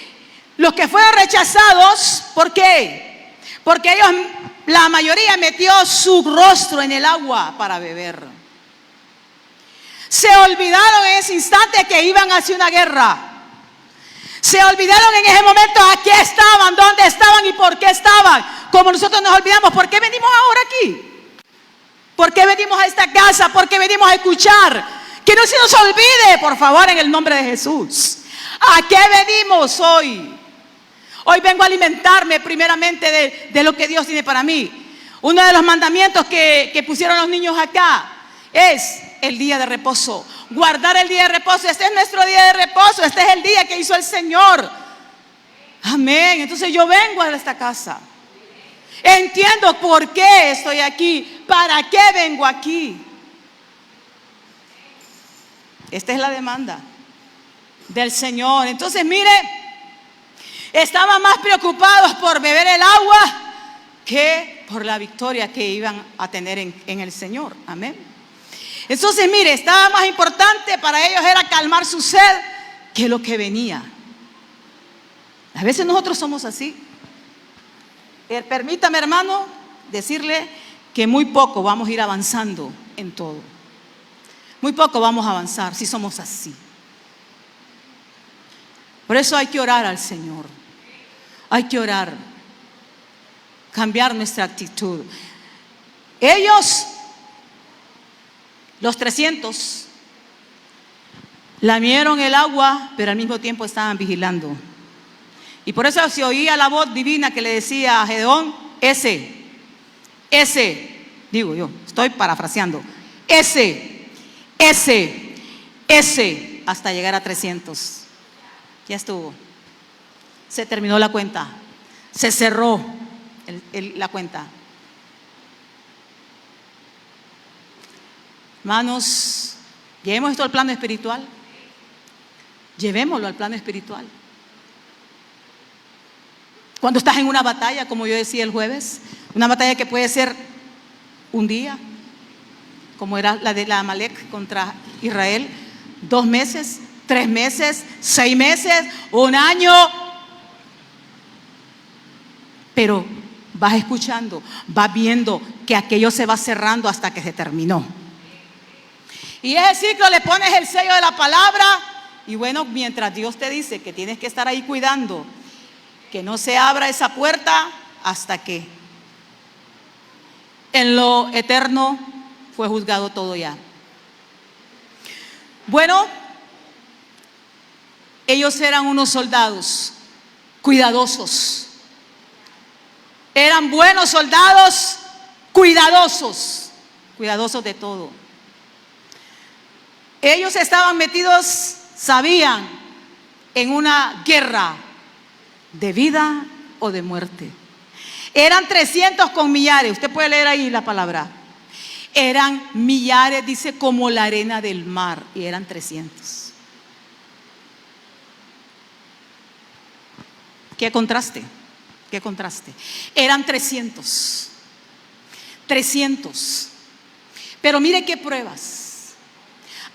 Los que fueron rechazados, ¿por qué? Porque ellos, la mayoría metió su rostro en el agua para beber. Se olvidaron en ese instante que iban hacia una guerra. Se olvidaron en ese momento a qué estaban, dónde estaban y por qué estaban. Como nosotros nos olvidamos, ¿por qué venimos ahora aquí? ¿Por qué venimos a esta casa? ¿Por qué venimos a escuchar? Que no se nos olvide, por favor, en el nombre de Jesús. ¿A qué venimos hoy? Hoy vengo a alimentarme primeramente de lo que Dios tiene para mí. Uno de los mandamientos que pusieron los niños acá es el día de reposo. Guardar el día de reposo. Este es nuestro día de reposo. Este es el día que hizo el Señor. Amén. Entonces yo vengo a esta casa. Entiendo por qué estoy aquí. ¿Para qué vengo aquí? Esta es la demanda del Señor. Entonces mire, estaban más preocupados por beber el agua que por la victoria que iban a tener en el Señor. Amén. Entonces mire, estaba más importante para ellos era calmar su sed que lo que venía. A veces nosotros somos así. Permítame, hermano, decirle que muy poco vamos a ir avanzando en todo. Muy poco vamos a avanzar si somos así. Por eso hay que orar al Señor. Hay que orar. Cambiar nuestra actitud. Ellos, los 300, lamieron el agua, pero al mismo tiempo estaban vigilando. Y por eso se oía la voz divina que le decía a Gedeón, digo yo, estoy parafraseando, hasta llegar a 300. Ya estuvo. Se terminó la cuenta. Se cerró la cuenta. Hermanos, llevemos esto al plano espiritual. Llevémoslo al plano espiritual. Cuando estás en una batalla, como yo decía el jueves, una batalla que puede ser un día, como era la de la Amalek contra Israel, 2 meses, 3 meses, 6 meses, 1 año. Pero vas escuchando, vas viendo que aquello se va cerrando hasta que se terminó. Y ese ciclo le pones el sello de la palabra. Y bueno, mientras Dios te dice que tienes que estar ahí cuidando que no se abra esa puerta hasta que en lo eterno fue juzgado todo ya. Bueno, ellos eran unos soldados cuidadosos. Eran buenos soldados cuidadosos de todo. Ellos estaban metidos, sabían, en una guerra de vida o de muerte. Eran 300 con millares. Usted puede leer ahí la palabra. Eran millares, dice, como la arena del mar. Y eran 300. Qué contraste. Qué contraste. Eran 300. Pero mire qué pruebas.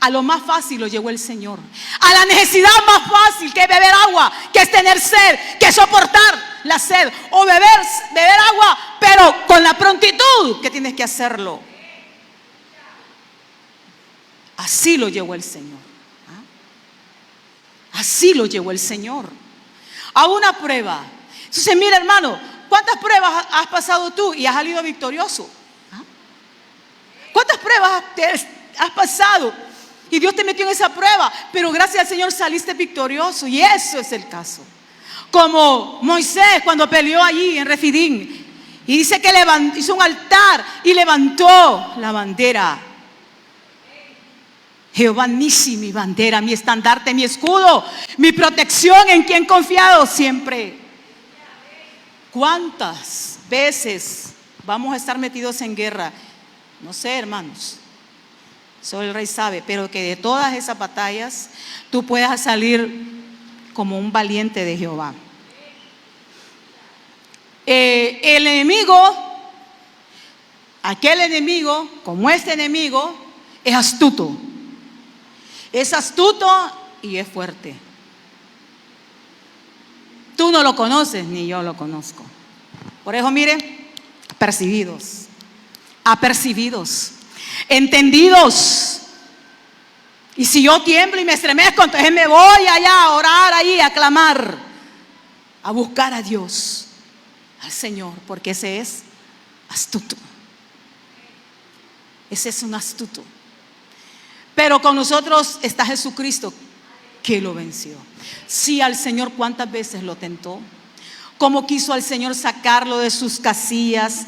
A lo más fácil lo llevó el Señor. A la necesidad más fácil, que es beber agua, que es tener sed, que es soportar la sed. O beber agua, pero con la prontitud que tienes que hacerlo. Así lo llevó el Señor. Así lo llevó el Señor. A una prueba. Entonces, mira, hermano, ¿cuántas pruebas has pasado tú y has salido victorioso? ¿Cuántas pruebas has pasado? Y Dios te metió en esa prueba, pero gracias al Señor saliste victorioso. Y eso es el caso. Como Moisés cuando peleó allí en Refidín. Y dice que hizo un altar y levantó la bandera. Jehová Nisi, mi bandera, mi estandarte, mi escudo, mi protección, en quien he confiado siempre. ¿Cuántas veces vamos a estar metidos en guerra? No sé, hermanos, solo el Rey sabe, pero que de todas esas batallas tú puedas salir como un valiente de Jehová. El enemigo, aquel enemigo, como este enemigo, es astuto. Es astuto y es fuerte. Tú no lo conoces, ni yo lo conozco. Por eso, mire, apercibidos, entendidos. Y si yo tiemblo y me estremezco, entonces me voy allá a orar ahí, a clamar, a buscar a Dios, al Señor, porque ese es astuto. Ese es un astuto. Pero con nosotros está Jesucristo, que lo venció. Sí, al Señor cuántas veces lo tentó, cómo quiso al Señor sacarlo de sus casillas,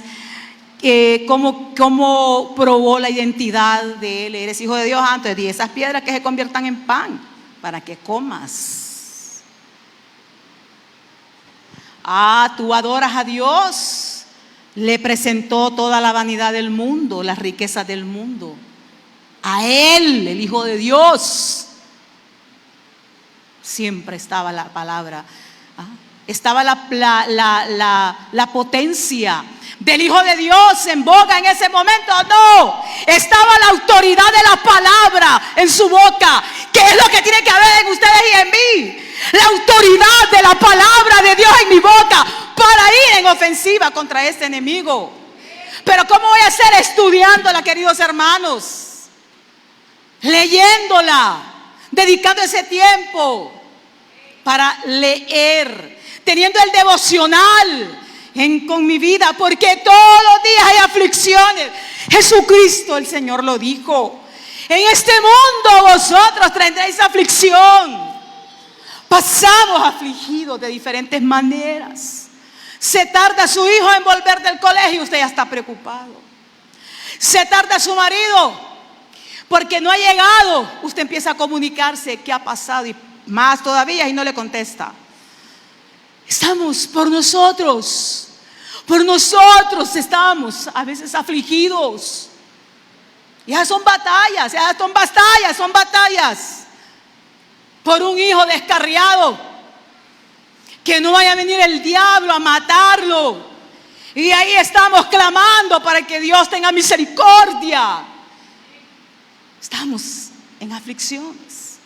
cómo probó la identidad de él. Eres hijo de Dios, antes de esas piedras que se conviertan en pan para que comas. Tú adoras a Dios. Le presentó toda la vanidad del mundo, las riquezas del mundo, a él, el Hijo de Dios. Siempre estaba la palabra, estaba la potencia del Hijo de Dios en boca en ese momento. No, estaba la autoridad de la palabra en su boca, que es lo que tiene que haber en ustedes y en mí. La autoridad de la palabra de Dios en mi boca para ir en ofensiva contra este enemigo. Pero ¿cómo voy a hacer? Estudiándola, queridos hermanos, leyéndola, dedicando ese tiempo para leer, teniendo el devocional con mi vida, porque todos los días hay aflicciones. Jesucristo el Señor lo dijo: en este mundo vosotros tendréis aflicción. Pasamos afligidos de diferentes maneras. Se tarda su hijo en volver del colegio y usted ya está preocupado. Se tarda su marido porque no ha llegado. Usted empieza a comunicarse qué ha pasado y más todavía y no le contesta. Estamos por nosotros estamos a veces afligidos. Ya son batallas, son batallas. Por un hijo descarriado, que no vaya a venir el diablo a matarlo. Y ahí estamos clamando para que Dios tenga misericordia. Estamos en aflicciones.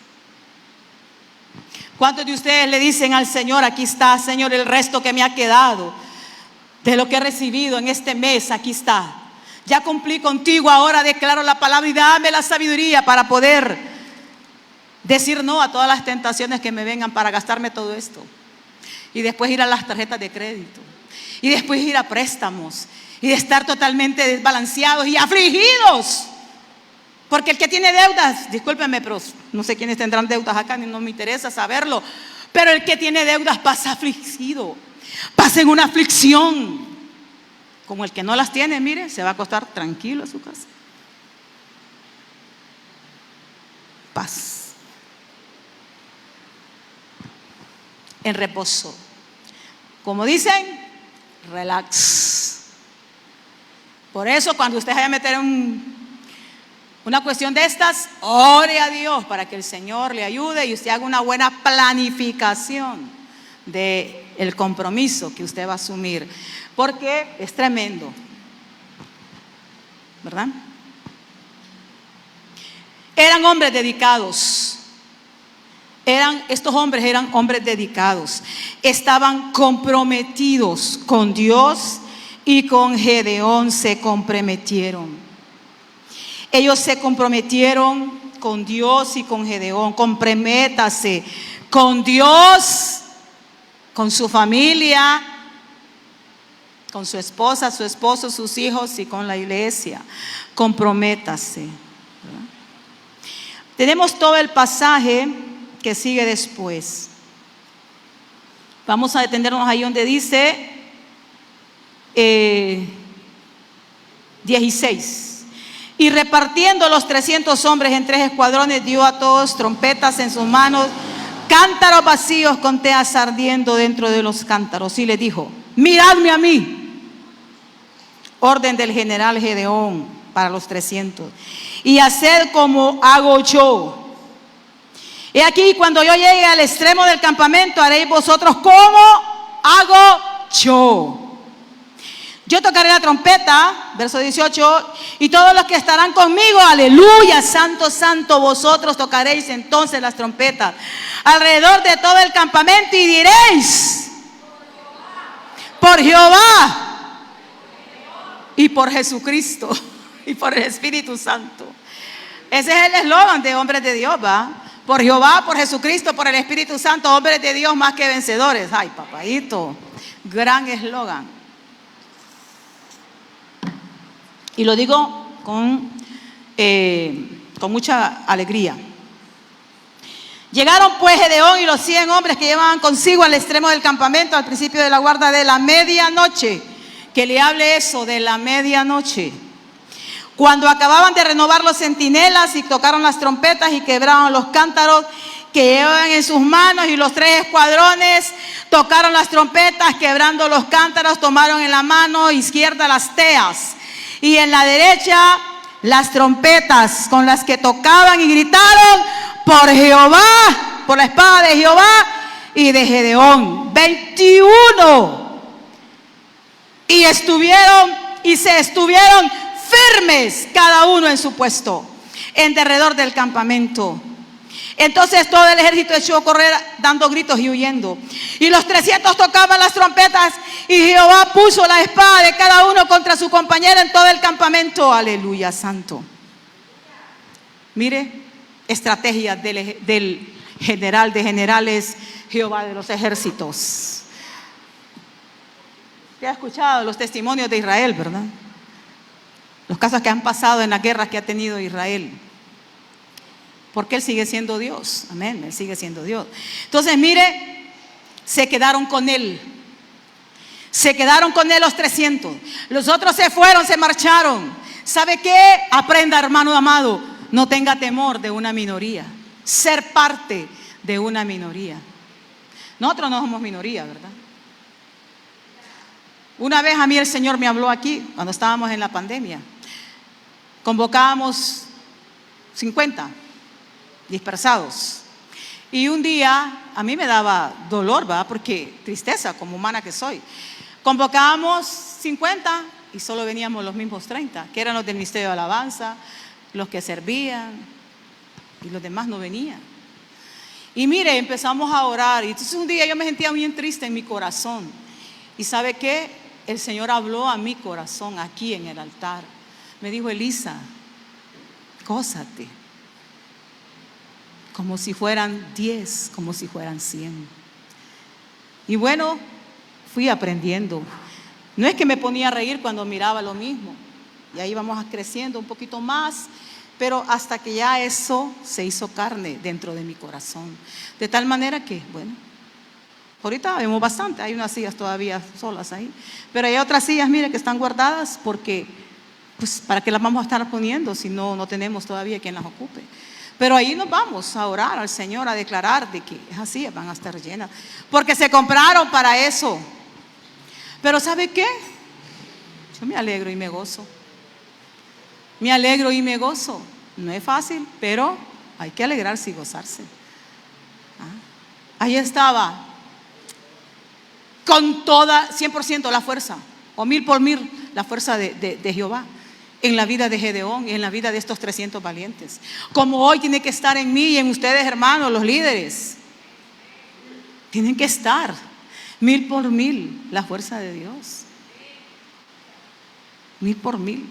¿Cuántos de ustedes le dicen al Señor: aquí está, Señor, el resto que me ha quedado de lo que he recibido en este mes? Aquí está, ya cumplí contigo, ahora declaro la palabra y dame la sabiduría para poder decir no a todas las tentaciones que me vengan para gastarme todo esto. Y después ir a las tarjetas de crédito. Y después ir a préstamos. Y de estar totalmente desbalanceados y afligidos. Porque el que tiene deudas, discúlpenme, pero no sé quiénes tendrán deudas acá, ni no me interesa saberlo. Pero el que tiene deudas pasa afligido. Pasa en una aflicción. Como el que no las tiene, mire, se va a acostar tranquilo a su casa. Paz. En reposo. Como dicen, relax. Por eso cuando usted vaya a meter una cuestión de estas, ore a Dios para que el Señor le ayude y usted haga una buena planificación del compromiso que usted va a asumir, porque es tremendo, ¿verdad? Eran hombres dedicados. Estos hombres eran hombres dedicados, estaban comprometidos con Dios y con Gedeón se comprometieron. Ellos se comprometieron con Dios y con Gedeón. Comprométase con Dios, con su familia, con su esposa, su esposo, sus hijos y con la iglesia. Comprométase, ¿verdad? Tenemos todo el pasaje que sigue después. Vamos a detenernos ahí donde dice 16. Y repartiendo los 300 hombres en 3 escuadrones, dio a todos trompetas en sus manos, cántaros vacíos con teas ardiendo dentro de los cántaros. Y les dijo: miradme a mí. Orden del general Gedeón para los 300. Y haced como hago yo. He aquí, cuando yo llegue al extremo del campamento, haréis vosotros como hago yo. Yo tocaré la trompeta, verso 18, y todos los que estarán conmigo, aleluya, santo, santo, vosotros tocaréis entonces las trompetas alrededor de todo el campamento y diréis: por Jehová y por Jesucristo y por el Espíritu Santo. Ese es el eslogan de hombres de Dios, ¿va? Por Jehová, por Jesucristo, por el Espíritu Santo, hombres de Dios más que vencedores. Ay, papadito, gran eslogan. Y lo digo con mucha alegría. Llegaron pues Gedeón y los 100 hombres que llevaban consigo al extremo del campamento al principio de la guarda de la medianoche. Que le hable eso de la medianoche. Cuando acababan de renovar los centinelas y tocaron las trompetas y quebraron los cántaros que llevaban en sus manos, y los 3 escuadrones tocaron las trompetas, quebrando los cántaros, tomaron en la mano izquierda las teas y en la derecha las trompetas con las que tocaban, y gritaron: por Jehová, por la espada de Jehová y de Gedeón. 21. Y se estuvieron firmes cada uno en su puesto en derredor del campamento. Entonces todo el ejército echó a correr dando gritos y huyendo. Y los 300 tocaban las trompetas, y Jehová puso la espada de cada uno contra su compañero en todo el campamento. Aleluya, santo. Mire, estrategia del general de generales, Jehová de los ejércitos. Usted ha escuchado los testimonios de Israel, ¿verdad? Los casos que han pasado en las guerras que ha tenido Israel. Porque Él sigue siendo Dios. Amén, Él sigue siendo Dios. Entonces, mire, se quedaron con Él. Se quedaron con Él los 300. Los otros se fueron, se marcharon. ¿Sabe qué? Aprenda, hermano amado, no tenga temor de una minoría. Ser parte de una minoría. Nosotros no somos minoría, ¿verdad? Una vez a mí el Señor me habló aquí, cuando estábamos en la pandemia. Convocábamos 50 dispersados. Y un día a mí me daba dolor, ¿va? Porque tristeza, como humana que soy. Convocábamos 50 y solo veníamos los mismos 30, que eran los del Ministerio de Alabanza, los que servían, y los demás no venían. Y mire, empezamos a orar, y entonces un día yo me sentía bien triste en mi corazón. ¿Y sabe qué? El Señor habló a mi corazón aquí en el altar. Me dijo: Elisa, gózate. Como si fueran 10, como si fueran 100. Y bueno, fui aprendiendo. No es que me ponía a reír cuando miraba lo mismo. Y ahí vamos creciendo un poquito más. Pero hasta que ya eso se hizo carne dentro de mi corazón. De tal manera que, bueno, ahorita vemos bastante. Hay unas sillas todavía solas ahí. Pero hay otras sillas, mire, que están guardadas porque, pues, ¿para qué las vamos a estar poniendo si no tenemos todavía quien las ocupe? Pero ahí nos vamos a orar al Señor, a declarar de que es así, van a estar llenas. Porque se compraron para eso. Pero ¿sabe qué? Yo me alegro y me gozo. Me alegro y me gozo. No es fácil, pero hay que alegrarse y gozarse. Ahí estaba, con toda, 100% la fuerza, o 1000 por 1000 la fuerza de Jehová. En la vida de Gedeón y en la vida de estos 300 valientes. Como hoy tiene que estar en mí y en ustedes, hermanos, los líderes. Tienen que estar 1000 por 1000 la fuerza de Dios. 1000 por 1000.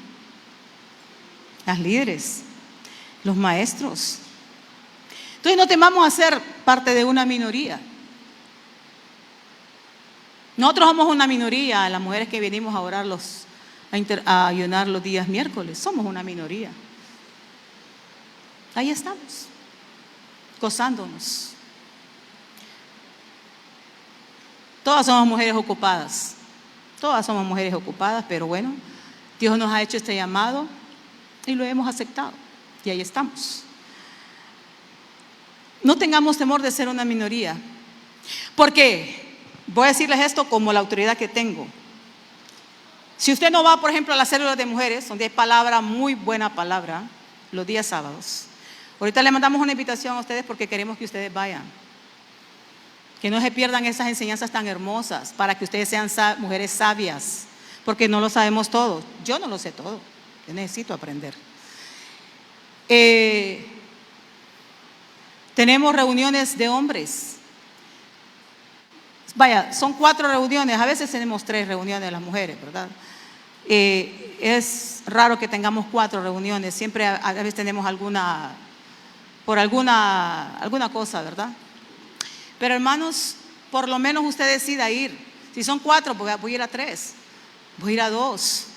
Las líderes, los maestros. Entonces no temamos a ser parte de una minoría. Nosotros somos una minoría, las mujeres que venimos a orar a ayunar los días miércoles, somos una minoría. Ahí estamos, gozándonos. Todas somos mujeres ocupadas, pero bueno, Dios nos ha hecho este llamado Y lo hemos aceptado. Y ahí estamos. No tengamos temor de ser una minoría. Porque, voy a decirles esto como la autoridad que tengo. Si usted no va, por ejemplo, a las células de mujeres, donde hay palabra, muy buena palabra, los días sábados. Ahorita le mandamos una invitación a ustedes porque queremos que ustedes vayan. Que no se pierdan esas enseñanzas tan hermosas para que ustedes sean mujeres sabias. Porque no lo sabemos todo. Yo no lo sé todo. Yo necesito aprender. Tenemos reuniones de hombres. Vaya, son 4 reuniones. A veces tenemos 3 reuniones de las mujeres, ¿verdad? Es raro que tengamos 4 reuniones. Siempre a veces tenemos alguna cosa, ¿verdad? Pero hermanos, por lo menos usted decida ir. Si son 4, voy a ir a 3. Voy a ir a 2.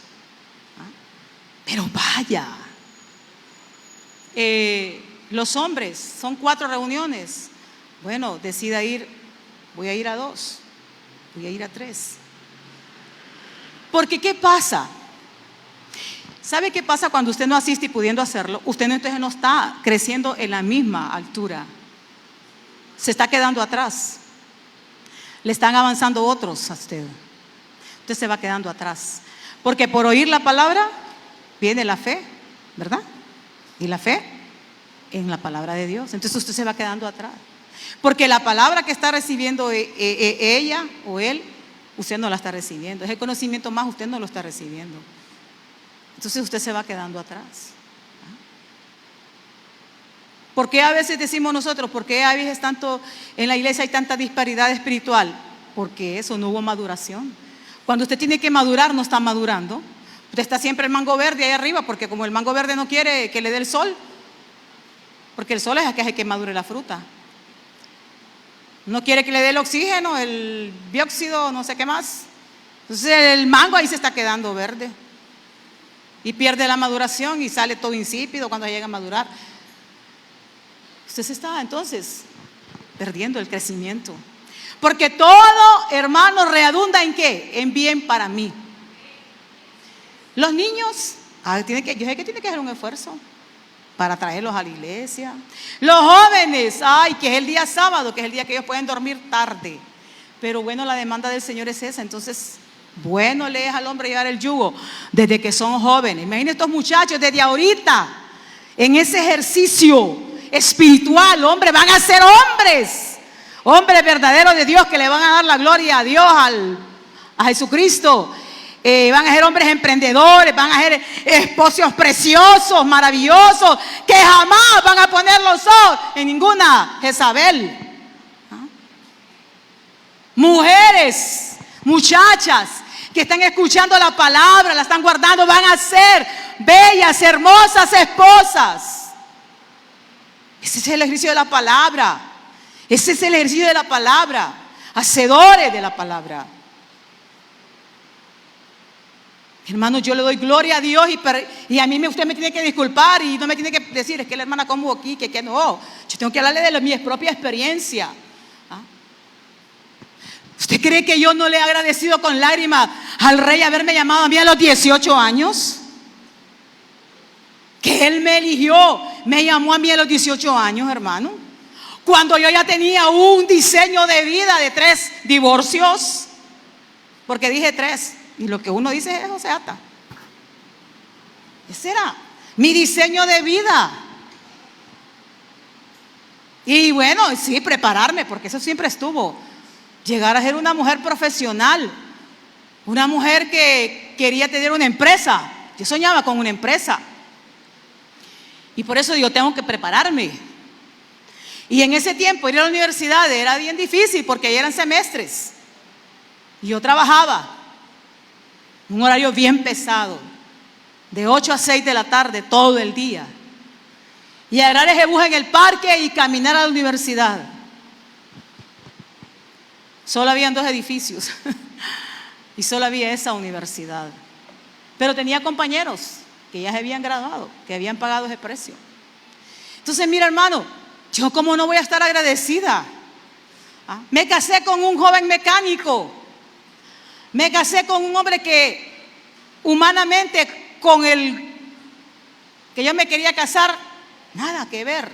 Pero vaya. Los hombres, son 4 reuniones. Bueno, decida ir. Voy a ir a 2. Voy a ir a 3. Porque ¿qué pasa? ¿Sabe qué pasa cuando usted no asiste y pudiendo hacerlo? Usted entonces no está creciendo en la misma altura. Se está quedando atrás. Le están avanzando otros a usted. Usted se va quedando atrás. Porque por oír la palabra viene la fe, ¿verdad? Y la fe en la palabra de Dios. Entonces usted se va quedando atrás. Porque la palabra que está recibiendo ella o él, usted no la está recibiendo. Ese conocimiento más usted no lo está recibiendo. Entonces usted se va quedando atrás. ¿Por qué a veces decimos nosotros? ¿Por qué a veces tanto en la iglesia hay tanta disparidad espiritual? Porque eso, no hubo maduración. Cuando usted tiene que madurar, no está madurando. Usted está siempre el mango verde ahí arriba, porque como el mango verde no quiere que le dé el sol, porque el sol es el que hace que madure la fruta. No quiere que le dé el oxígeno, el dióxido, no sé qué más. Entonces el mango ahí se está quedando verde. Y pierde la maduración y sale todo insípido cuando llega a madurar. Usted se está entonces perdiendo el crecimiento. Porque todo, hermano, redunda ¿en qué? En bien para mí. Los niños, yo sé que tiene que hacer un esfuerzo para traerlos a la iglesia. Los jóvenes, que es el día sábado, que es el día que ellos pueden dormir tarde. Pero bueno, la demanda del Señor es esa. Entonces, bueno le es al hombre llevar el yugo desde que son jóvenes. Imaginen estos muchachos desde ahorita, en ese ejercicio espiritual, hombre, van a ser hombres verdaderos de Dios, que le van a dar la gloria a Dios, a Jesucristo. Van a ser hombres emprendedores, van a ser esposos preciosos, maravillosos, que jamás van a poner los ojos en ninguna Jezabel. Mujeres, muchachas que están escuchando la palabra, la están guardando, van a ser bellas, hermosas esposas. Ese es el ejercicio de la palabra. Ese es el ejercicio de la palabra. Hacedores de la palabra. Hermano, yo le doy gloria a Dios y a mí usted me tiene que disculpar y no me tiene que decir, es que la hermana como aquí, que no. Yo tengo que hablarle de mi propia experiencia. ¿Usted cree que yo no le he agradecido con lágrimas al rey haberme llamado a mí a los 18 años? Que él me eligió, me llamó a mí a los 18 años, hermano. Cuando yo ya tenía un diseño de vida de 3 divorcios. Porque dije 3. Y lo que uno dice es eso se ata. Ese era mi diseño de vida. Y bueno, sí, prepararme, porque eso siempre estuvo. Llegar a ser una mujer profesional. Una mujer que quería tener una empresa. Yo soñaba con una empresa. Y por eso yo tengo que prepararme. Y en ese tiempo ir a la universidad era bien difícil porque ahí eran semestres. Y yo trabajaba. Un horario bien pesado, de 8 a 6 de la tarde, todo el día. Y agarrar ese bus en el parque y caminar a la universidad. Solo habían 2 edificios y solo había esa universidad. Pero tenía compañeros que ya se habían graduado, que habían pagado ese precio. Entonces, mira, hermano, yo cómo no voy a estar agradecida. Me casé con un joven mecánico. Me casé con un hombre que humanamente, con el que yo me quería casar, nada que ver.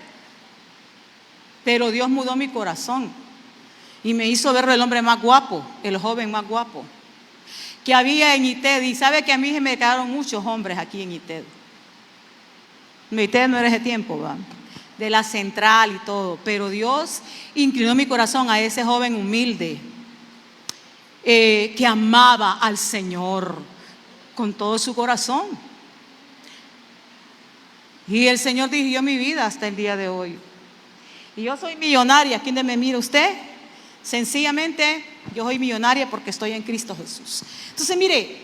Pero Dios mudó mi corazón y me hizo ver el hombre más guapo, el joven más guapo que había en ITED. Y sabe que a mí se me quedaron muchos hombres aquí en ITED. ITED no era ese tiempo, ¿va? De la central y todo, pero Dios inclinó mi corazón a ese joven humilde que amaba al Señor con todo su corazón. Y el Señor dirigió mi vida hasta el día de hoy. Y yo soy millonaria. ¿Quién me mira usted? Sencillamente, yo soy millonaria porque estoy en Cristo Jesús. Entonces, mire,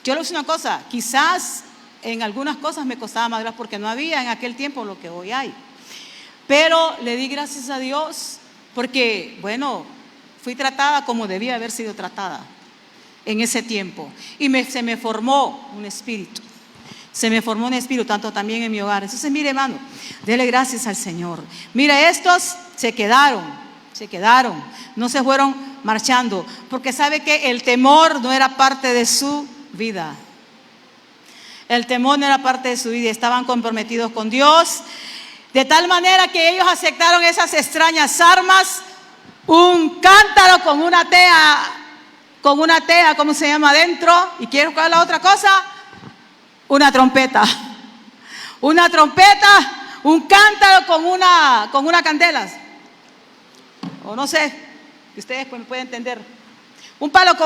yo le voy a decir una cosa, quizás en algunas cosas me costaba madurar porque no había en aquel tiempo lo que hoy hay. Pero le di gracias a Dios porque, bueno, fui tratada como debía haber sido tratada en ese tiempo. Y se me formó un espíritu. Se me formó un espíritu, tanto también en mi hogar. Entonces, mire, hermano, dele gracias al Señor. Mire, estos se quedaron, no se fueron marchando, porque sabe que el temor no era parte de su vida. El temor no era parte de su vida, estaban comprometidos con Dios, de tal manera que ellos aceptaron esas extrañas armas, un cántaro con una tea, ¿cómo se llama adentro? ¿Y quiero cuál es la otra cosa? Una trompeta, un cántaro con una candela, o no sé, ustedes me pueden entender, un palo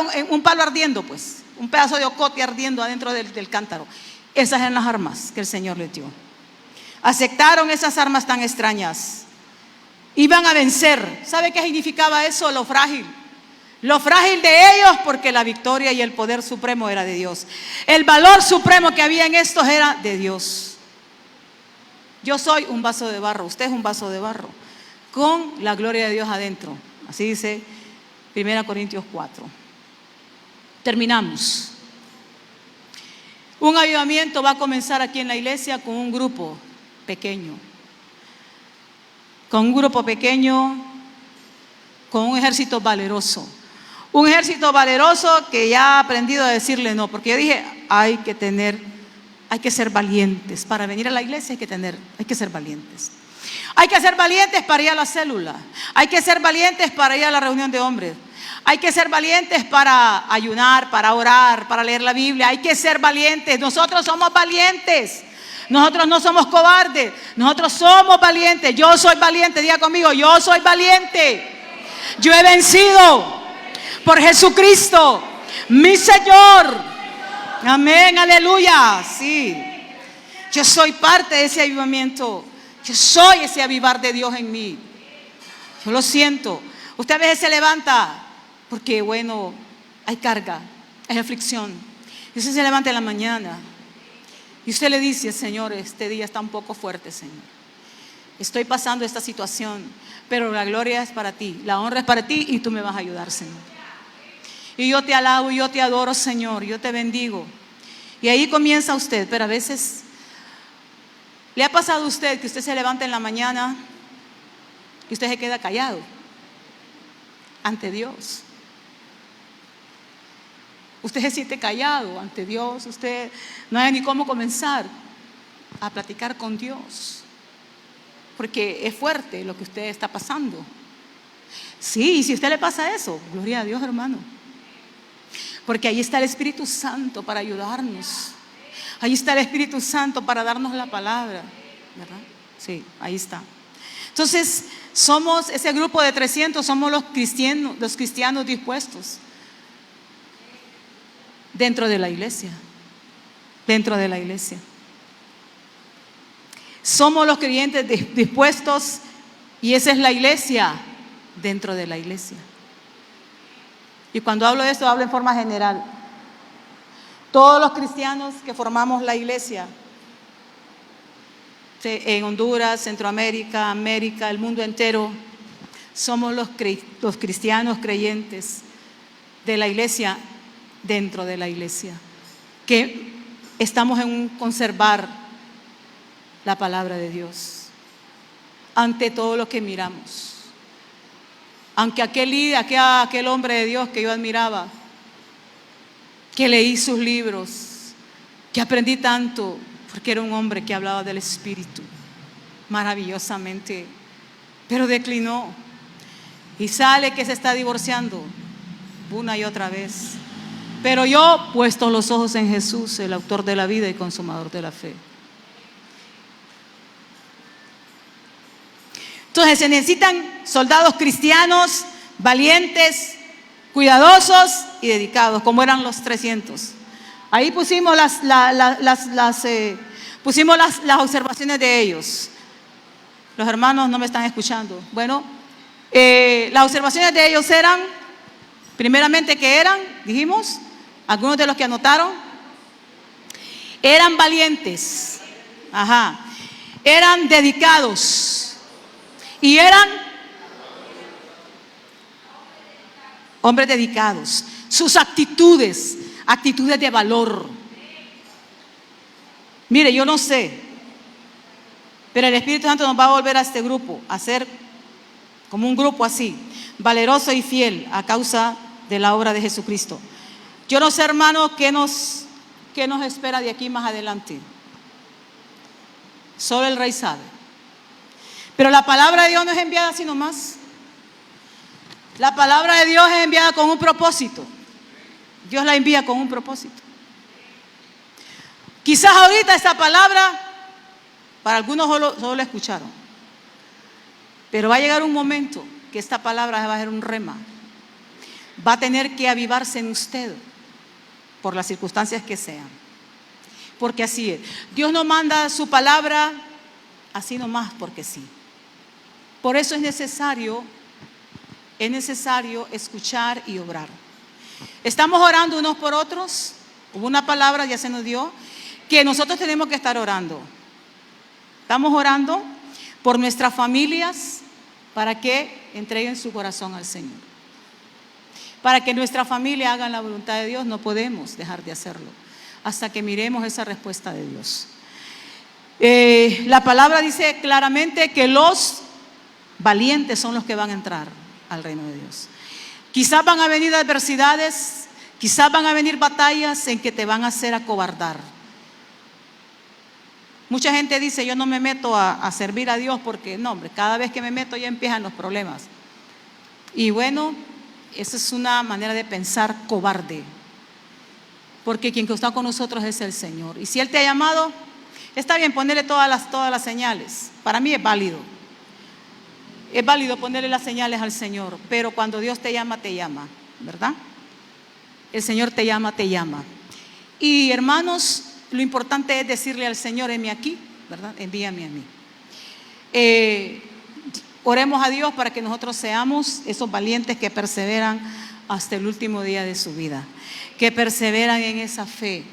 ardiendo, pues, un pedazo de ocote ardiendo adentro del cántaro. Esas eran las armas que el Señor les dio. Aceptaron esas armas tan extrañas, iban a vencer. ¿Sabe qué significaba eso? Lo frágil de ellos, porque la victoria y el poder supremo era de Dios. El valor supremo que había en estos era de Dios. Yo soy un vaso de barro, usted es un vaso de barro, con la gloria de Dios adentro. Así dice 1 Corintios 4. Terminamos. Un avivamiento va a comenzar aquí en la iglesia con un grupo pequeño. Con un grupo pequeño, con un ejército valeroso. Un ejército valeroso que ya ha aprendido a decirle no, porque yo dije, hay que ser valientes. Para venir a la iglesia hay que ser valientes. Hay que ser valientes para ir a la célula. Hay que ser valientes para ir a la reunión de hombres. Hay que ser valientes para ayunar, para orar, para leer la Biblia. Hay que ser valientes. Nosotros somos valientes. Nosotros no somos cobardes. Nosotros somos valientes. Yo soy valiente. Diga conmigo, yo soy valiente. Yo he vencido por Jesucristo, mi Señor. Amén, aleluya. Sí. Yo soy parte de ese avivamiento. Yo soy ese avivar de Dios en mí. Yo lo siento. Usted a veces se levanta porque, bueno, hay carga, hay aflicción. Y usted se levanta en la mañana y usted le dice, Señor, este día está un poco fuerte, Señor. Estoy pasando esta situación, pero la gloria es para ti, la honra es para ti y tú me vas a ayudar, Señor. Y yo te alabo y yo te adoro, Señor, yo te bendigo. Y ahí comienza usted, pero a veces le ha pasado a usted que usted se levanta en la mañana y usted se queda callado ante Dios. Usted se siente callado ante Dios, usted no hay ni cómo comenzar a platicar con Dios, porque es fuerte lo que usted está pasando. Sí, y si a usted le pasa eso, gloria a Dios, hermano, porque ahí está el Espíritu Santo para ayudarnos. Ahí está el Espíritu Santo para darnos la palabra, ¿verdad? Sí, ahí está. Entonces, somos ese grupo de 300, somos los cristianos dispuestos dentro de la iglesia. Dentro de la iglesia. Somos los creyentes dispuestos y esa es la iglesia dentro de la iglesia. Y cuando hablo de esto, hablo en forma general. Todos los cristianos que formamos la iglesia en Honduras, Centroamérica, América, el mundo entero, somos los cristianos creyentes de la iglesia dentro de la iglesia, que estamos en un conservar la palabra de Dios ante todo lo que miramos. Aunque aquel hombre de Dios que yo admiraba, que leí sus libros, que aprendí tanto, porque era un hombre que hablaba del Espíritu maravillosamente, pero declinó. Y sale que se está divorciando una y otra vez. Pero yo, puesto los ojos en Jesús, el autor de la vida y consumador de la fe. Entonces se necesitan soldados cristianos, valientes, cuidadosos y dedicados, como eran los 300. Ahí pusimos pusimos las observaciones de ellos. Los hermanos no me están escuchando. Bueno, las observaciones de ellos eran, primeramente, que eran, dijimos, algunos de los que anotaron, eran valientes, eran dedicados y eran hombres dedicados. Sus actitudes de valor. Mire, yo no sé, pero el Espíritu Santo nos va a volver a este grupo, a ser como un grupo así, valeroso y fiel a causa de la obra de Jesucristo. Yo no sé, hermano, qué nos espera de aquí más adelante. Solo el Rey sabe. Pero la palabra de Dios no es enviada así nomás. La palabra de Dios es enviada con un propósito. Dios la envía con un propósito. Quizás ahorita esta palabra, para algunos solo la escucharon. Pero va a llegar un momento que esta palabra va a ser un rema. Va a tener que avivarse en usted por las circunstancias que sean. Porque así es. Dios no manda su palabra así nomás porque sí. Por eso es necesario escuchar y obrar. Estamos orando unos por otros. Hubo una palabra, ya se nos dio, que nosotros tenemos que estar orando. Estamos orando por nuestras familias para que entreguen su corazón al Señor. Para que nuestra familia haga la voluntad de Dios. No podemos dejar de hacerlo hasta que miremos esa respuesta de Dios. La palabra dice claramente que los valientes son los que van a entrar al reino de Dios. Quizás van a venir adversidades, quizás van a venir batallas en que te van a hacer acobardar. Mucha gente dice, yo no me meto a servir a Dios porque, no, hombre, cada vez que me meto ya empiezan los problemas. Y bueno, esa es una manera de pensar cobarde, porque quien está con nosotros es el Señor. Y si Él te ha llamado, está bien ponerle todas las señales. Para mí es válido. Es válido ponerle las señales al Señor, pero cuando Dios te llama, ¿verdad? El Señor te llama. Y hermanos, lo importante es decirle al Señor, heme aquí, ¿verdad? Envíame a mí. Oremos a Dios para que nosotros seamos esos valientes que perseveran hasta el último día de su vida, que perseveran en esa fe,